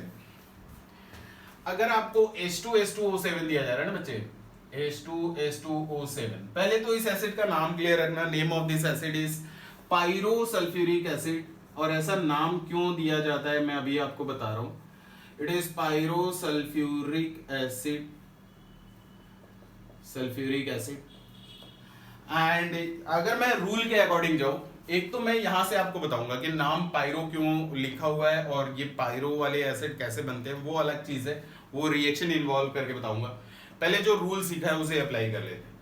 अगर आपको H2S2O7 दिया जा रहा है ना बच्चे, H2S2O7, पहले तो इस एसिड का नाम क्लियर रखना। Name of this acid is pyrosulphuric acid. और ऐसा नाम क्यों दिया जाता है मैं अभी आपको बता रहा हूं। It is pyrosulphuric acid, sulphuric acid. And अगर मैं रूल के अकॉर्डिंग जाऊं, एक तो मैं यहां से आपको बताऊंगा कि नाम पायरो क्यों लिखा हुआ है और ये पायरो वाले एसिड कैसे बनते हैं, वो अलग चीज है, वो रिएक्शन इन्वॉल्व करके बताऊंगा। पहले जो रूल सीखा है उसे अप्लाई कर लेते हैं।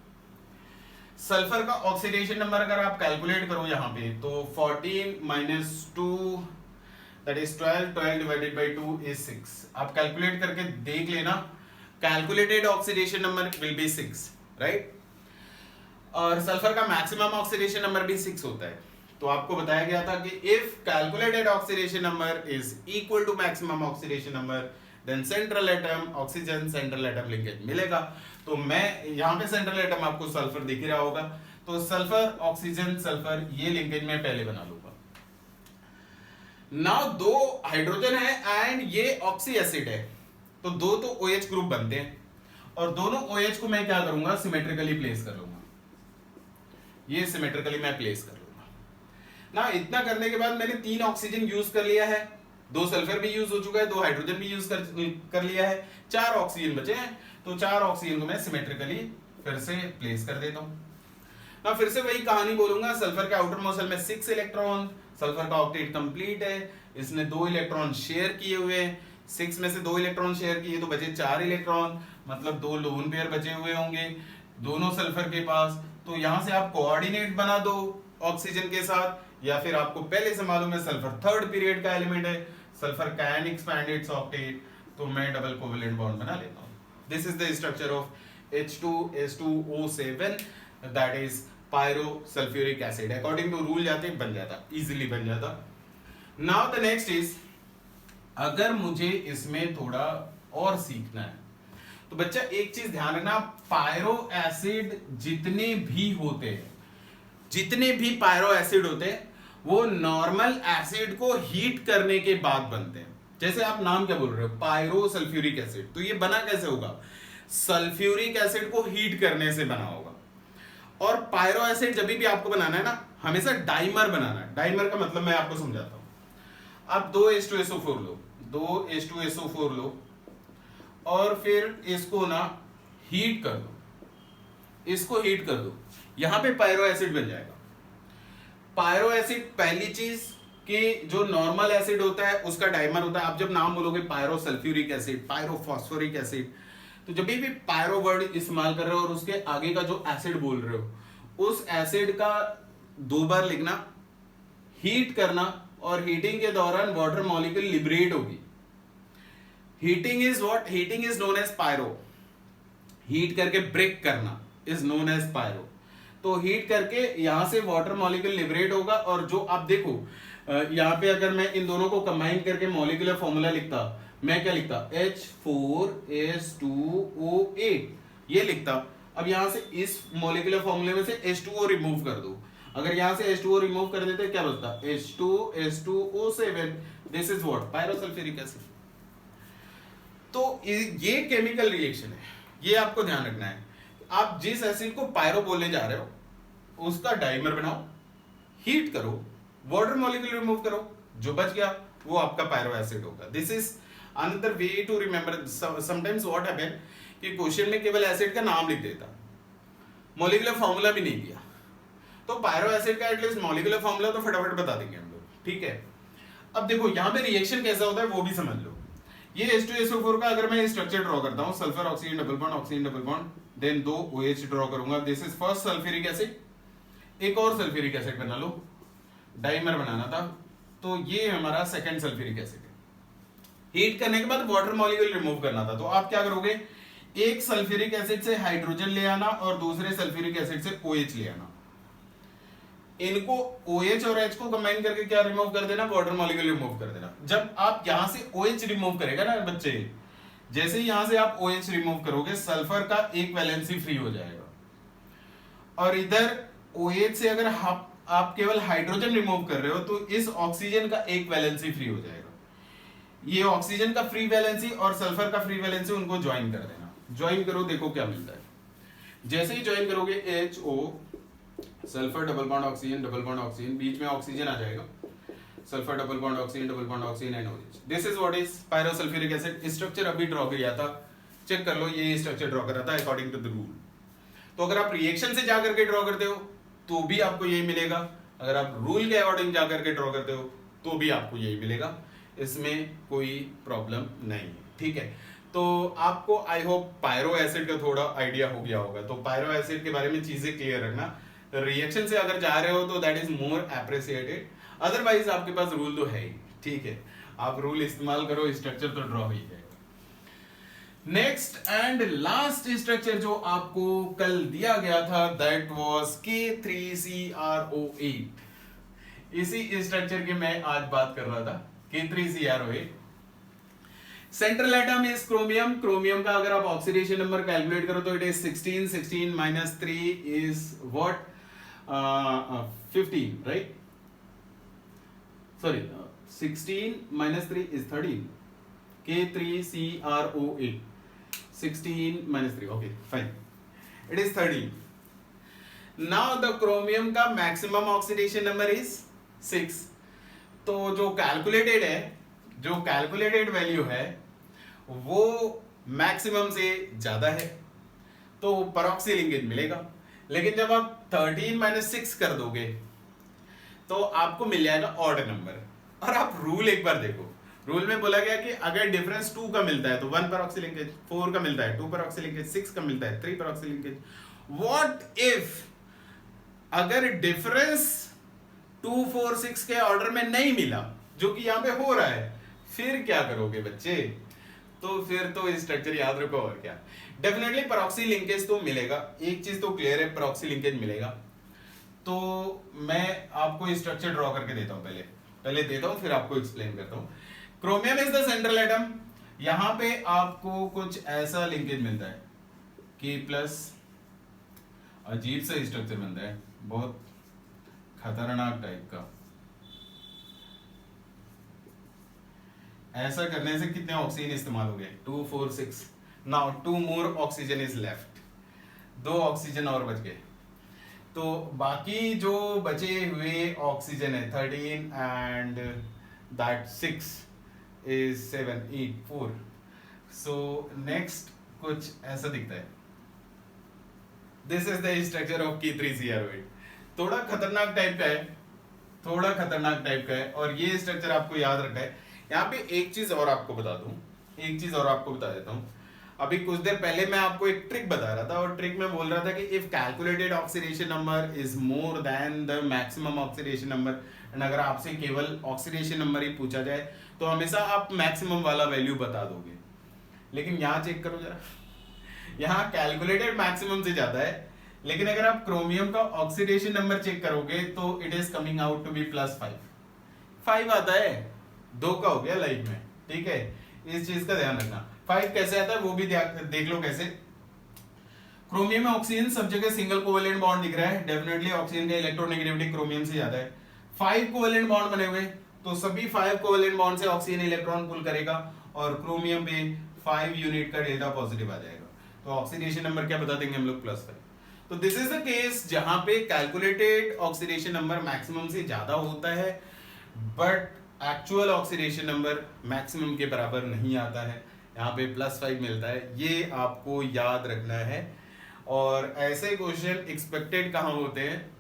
सल्फर का ऑक्सीडेशन नंबर अगर आप कैलकुलेट करो यहाँ पे तो 14 - 2 that is 12, 12 divided by 2 is 6। आप कैलकुलेट करके देख लेना, calculated oxidation number will be 6, right. और सल्फर का मैक्सिमम ऑक्सीडेशन नंबर भी 6 होता है। तो आपको बताया गया था कि if calculated oxidation number is equal to maximum oxidation number then central atom oxygen central atom linkage मिलेगा। तो मैं यहाँ पे सेंट्रल एटम आपको सल्फर दिख ही रहा होगा, तो सल्फर ऑक्सीजन सल्फर ये लिंकेज मैं पहले बना लूंगा। नाउ 2 हाइड्रोजन है एंड ये ऑक्सी एसिड है, तो 2 तो OH ग्रुप बनते हैं और दोनों OH को मैं क्या करूंगा, सिमेट्रिकली प्लेस कर लूंगा। ये सिमेट्रिकली मैं प्लेस कर लूंगा ना। इतना करने के बाद मैंने 3 ऑक्सीजन यूज कर लिया है, 2 सल्फर भी यूज हो चुका है, 2 हाइड्रोजन भी यूज कर लिया है, 4 ऑक्सीजन बचे हैं। तो 4 ऑक्सीजन को मैं सिमेट्रिकली फिर से प्लेस कर देता हूं ना। फिर से वही कहानी बोलूंगा। सल्फर के आउटर मोस्ट शेल में 6 इलेक्ट्रॉन, सल्फर का ऑक्टेट कंप्लीट है, इसने 2 इलेक्ट्रॉन शेयर किए हुए हैं। 6 में से 2 इलेक्ट्रॉन शेयर किए तो बचे 4 इलेक्ट्रॉन, मतलब 2 लोन पेयर बचे हुए होंगे दोनों सल्फर के पास। तो यहां से आप कोऑर्डिनेट बना दो ऑक्सीजन के साथ, या फिर आपको पहले से मालूम है सल्फर थर्ड पीरियड का एलिमेंट है, sulphur can expand its octet, तो मैं डबल कोवेलेंट बॉन्ड बना लेता हूं। This is the structure of H2S2O7 that is pyrosulphuric acid. According to rule जाते बन जाता, इजीली बन जाता। नाउ द नेक्स्ट इज, अगर मुझे इसमें थोड़ा और सीखना है तो बच्चा एक चीज ध्यान रखना, पायरो एसिड जितने भी पायरो एसिड होते हैं वो नॉर्मल एसिड को हीट करने के बाद बनते हैं। जैसे आप नाम क्या बोल रहे हो, पायरोसल्फ्यूरिक एसिड, तो ये बना कैसे होगा, सल्फ्यूरिक एसिड को हीट करने से बना होगा। और पायरो एसिड जब भी आपको बनाना है ना, हमेशा डाइमर बनाना है। डाइमर का मतलब मैं आपको समझाता हूं। आप 2H2SO4 लो, 2H2SO4 लो और फिर इसको ना हीट कर दो, इसको हीट कर दो, यहां पे पायरो एसिड बन जाएगा। पायरो एसिड पहली चीज कि जो नॉर्मल एसिड होता है उसका डाइमर होता है। आप जब नाम बोलोगे पायरोसल्फ्यूरिक एसिड, पायरोफॉस्फोरिक एसिड, तो जब भी पायरो वर्ड इस्तेमाल कर रहे हो और उसके आगे का जो एसिड बोल रहे हो उस एसिड का 2 बार लिखना, हीट करना, और हीटिंग के दौरान वाटर मॉलिक्यूल लिबरेट होगी। Heating is what? Heating is known as pyro. Heat करके ब्रेक करना इज नोन एज पायरो। तो हीट करके यहां से वाटर मॉलिक्यूल लिबरेट होगा, और जो आप देखो यहां पे अगर मैं इन दोनों को कंबाइन करके मॉलिक्यूलर फॉर्मूला लिखता, मैं क्या लिखता? H4S2O8 ये लिखता। अब यहां से इस मॉलिक्यूलर फॉर्मूले में से H2O रिमूव कर दो। अगर यहां से H2O रिमूव कर देते क्या बचता? H2S2O7। This is what? Pyrosulphuric acid. तो ये केमिकल रिएक्शन है, ये आपको ध्यान रखना है। आप जिस एसिड को पायरो बोलने जा रहे हो उसका डाइमर बनाओ, हीट करो, वाटर मॉलिक्यूल रिमूव करो, जो बच गया वो आपका पायरो एसिड होगा। This is another way to remember. Sometimes what happen कि क्वेश्चन में केवल एसिड का नाम लिख देता, मॉलिक्यूलर फॉर्मूला भी नहीं दिया। तो पायरो एसिड का एटलीस्ट मॉलिक्यूलर फॉर्मूला तो फटाफट बता देंगे हम लोग, ठीक है। अब देखो यहां पे रिएक्शन कैसा होता है वो भी समझ लो। ये H2SO4 का अगर मैं स्ट्रक्चर ड्रॉ करता हूं, sulphur oxygen double bond, oxygen double bond, then 2 OH draw करूंगा। This is first sulphuric acid. एक और सल्फ्यूरिक एसिड बना लो, डाइमर बनाना था, तो ये हमारा सेकंड सल्फ्यूरिक एसिड है। हीट करने के बाद वाटर मॉलिक्यूल रिमूव करना था, तो आप क्या करोगे? एक सल्फ्यूरिक एसिड से हाइड्रोजन ले आना और दूसरे सल्फ्यूरिक एसिड से OH ले आना। इनको OH और H को कंबाइन करके क्या रिमूव कर देना? वाटर मॉलिक्यूल रिमूव कर देना। जब आप यहां से OH रिमूव करेगा ना बच्चे, जैसे ही यहां से आप OH रिमूव करोगे सल्फर का एक वैलेंसी फ्री हो जाएगा, और इधर OH से अगर आप केवल हाइड्रोजन रिमूव कर रहे हो तो इस ऑक्सीजन का एक वैलेंसी फ्री हो जाएगा। ये ऑक्सीजन का फ्री वैलेंसी और सल्फर का फ्री वैलेंसी उनको ज्वाइन कर देना। ज्वाइन करो, देखो क्या मिलता है। जैसे ही ज्वाइन करोगे HO, sulphur double bond oxygen, double bond oxygen, बीच में ऑक्सीजन आ जाएगा, sulphur double bond oxygen, double bond oxygen and OH। This is what is pyrosulphuric acid. Structure अभी ड्रॉ किया था, चेक कर लो, ये स्ट्रक्चर ड्रॉ करा था अकॉर्डिंग टू द रूल। तो अगर आप रिएक्शन से जाकर के ड्रॉ करते हो तो भी आपको यही मिलेगा, अगर आप रूल के अकॉर्डिंग जाकर के ड्रॉ करते हो तो भी आपको यही मिलेगा, इसमें कोई प्रॉब्लम नहीं है, ठीक है। तो आपको आई होप पायरो एसिड का थोड़ा आइडिया हो गया होगा। तो पायरो एसिड के बारे में चीजें क्लियर रखना। रिएक्शन से अगर जा रहे हो तो that is more appreciated, otherwise आपके पास रूल तो है ही, ठीक है। आप रूल इस्तेमाल करो, स्ट्रक्चर तो ड्रॉ ही जाएगा। नेक्स्ट एंड लास्ट स्ट्रक्चर जो आपको कल दिया गया था दैट वाज K3CrO8। इसी स्ट्रक्चर की मैं आज बात कर रहा था, K3CrO8। Central atom is chromium. Chromium का अगर आप ऑक्सीडेशन नंबर कैलकुलेट करो तो it is 16, 16 minus 3 is what? 15, right? Sorry, 16 minus 3 is 13. K3CrO8. 16 minus 3, okay, fine. It is 13. Now the chromium का maximum oxidation number is 6. तो जो calculated value है वो मैक्सिमम से ज्यादा है, तो परऑक्सी लिंकेज मिलेगा। लेकिन जब आप 13 minus 6 कर दोगे तो आपको मिल जाएगा ऑड नंबर। और आप रूल एक बार देखो, रूल में बोला गया कि अगर डिफरेंस 2 का मिलता है तो 1 परऑक्सी लिंकेज, 4 का मिलता है 2 परऑक्सी लिंकेज, 6 का मिलता है 3 परऑक्सी लिंकेज। व्हाट इफ अगर डिफरेंस 2, 4, 6 के ऑर्डर में नहीं मिला, जो कि यहां पे हो रहा है, फिर क्या करोगे बच्चे? तो फिर तो स्ट्रक्चर याद रखो, और क्या, डेफिनेटली परऑक्सी लिंकेज तो मिलेगा। एक चीज तो क्लियर है, परऑक्सी लिंकेज मिलेगा। तो मैं आपको स्ट्रक्चर ड्रॉ करके देता हूं, पहले देता हूं फिर आपको एक्सप्लेन करता हूं। Chromium is the central atom. यहां पे आपको कुछ ऐसा लिंकेज मिलता है K+, अजीब सा स्ट्रक्चर बनता है, बहुत खतरनाक टाइप का। ऐसा करने से कितने ऑक्सीजन इस्तेमाल हो गए? 2, 4, 6। Now 2 more oxygen is left, 2 oxygen और बच गए। तो बाकी जो बचे हुए ऑक्सीजन है 13 and that 6 is 7, 8, 4। So next कुछ ऐसा दिखता है। This is the structure of K3CrO8। थोड़ा खतरनाक टाइप का है, और ये स्ट्रक्चर आपको याद रखना है। यहाँ पे एक चीज और आपको बता देता हूँ। अभी कुछ देर पहले मैं आपको एक ट्रिक बता रहा था, और ट्रिक में बोल रहा था कि if calculated oxidation number is more than the maximum oxidation number, and अगर आपसे केवल ऑक्सीडेशन नंबर ही पूछा जाए तो हमेशा आप मैक्सिमम वाला वैल्यू बता दोगे। लेकिन यहाँ चेक करो जरा, यहाँ कैलकुलेटेड मैक्सिमम से ज्यादा है, लेकिन अगर आप क्रोमियम का ऑक्सीडेशन नंबर चेक करोगे तो it is coming out to be +5। 5 आता है, 2 का हो गया लाइफ में, ठीक है, इस चीज का ध्यान रखना। 5 कैसे आता है वो भी देख लो कैसे। क्रोमियम में ऑक्सीजन सब जगह सिंगल कोवेलेंट बॉन्ड दिख रहा है, डेफिनेटली ऑक्सीजन का इलेक्ट्रोनेगेटिविटी क्रोमियम से ज्यादा है। 5 कोवेलेंट बॉन्ड बने हुए, तो सभी 5 कोवेलेंट बॉन्ड से ऑक्सीजन इलेक्ट्रॉन पुल करेगा और क्रोमियम पे 5 यूनिट का डेल्टा पॉजिटिव आ जाएगा, तो ऑक्सीडेशन नंबर क्या बता देंगे हम लोग, +5। तो दिस इज द केस जहां पे कैलकुलेटेड ऑक्सीडेशन नंबर मैक्सिमम से ज्यादा होता है, but actual oxidation number maximum के बराबर नहीं आता है, यहाँ पे +5 मिलता है, ये आपको याद रखना है। और ऐसे क्वेश्चन एक्सपेक्टेड कहाँ होते हैं,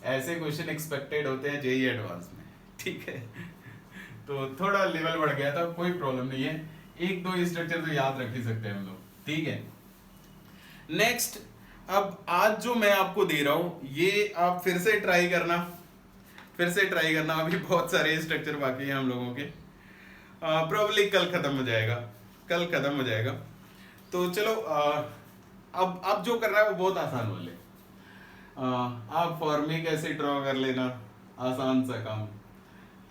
ऐसे क्वेश्चन एक्सपेक्टेड होते हैं जेईई एडवांस में, ठीक है। तो थोड़ा लेवल बढ़ गया था, कोई प्रॉब्लम नहीं है, 1-2 स्ट्रक्चर तो याद रख ही सकते हैं हम लोग, ठीक है। नेक्स्ट, अब आज जो मैं आपको दे रहा हूं ये आप फिर से ट्राई करना, अभी बहुत सारे स्ट्रक्चर बाकी हैं हम लोगों के, प्रोबेबली कल खत्म हो जाएगा। तो चलो अब जो करना है वो बहुत आसान वाले, आप फॉर्मिक एसिड ड्रॉ कर लेना, आसान सा काम,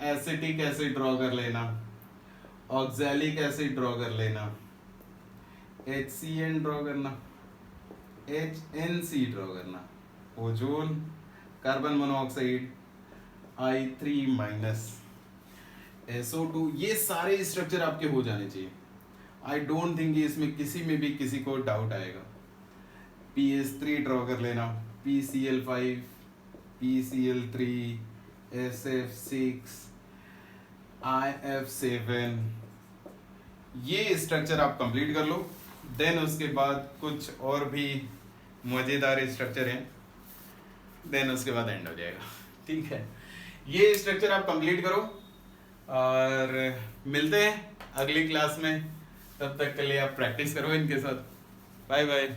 एसिटिक एसिड ड्रॉ कर लेना, ऑक्सैलिक एसिड ड्रॉ कर लेना, HCN ड्रॉ करना, HNC ड्रॉ करना, ozone, carbon monoxide, I3-, SO2, ये सारे स्ट्रक्चर आपके हो जाने चाहिए। आई डोंट थिंक इसमें किसी में भी किसी को डाउट आएगा। PS3 ड्रॉ कर लेना, PCl5, PCl3, SF6, IF7, ये स्ट्रक्चर आप कंप्लीट कर लो। देन उसके बाद कुछ और भी मजेदार स्ट्रक्चर हैं, देन उसके बाद एंड हो जाएगा, ठीक है। ये स्ट्रक्चर आप कंप्लीट करो और मिलते हैं अगली क्लास में, तब तक के लिए आप प्रैक्टिस करो इनके साथ। Bye bye.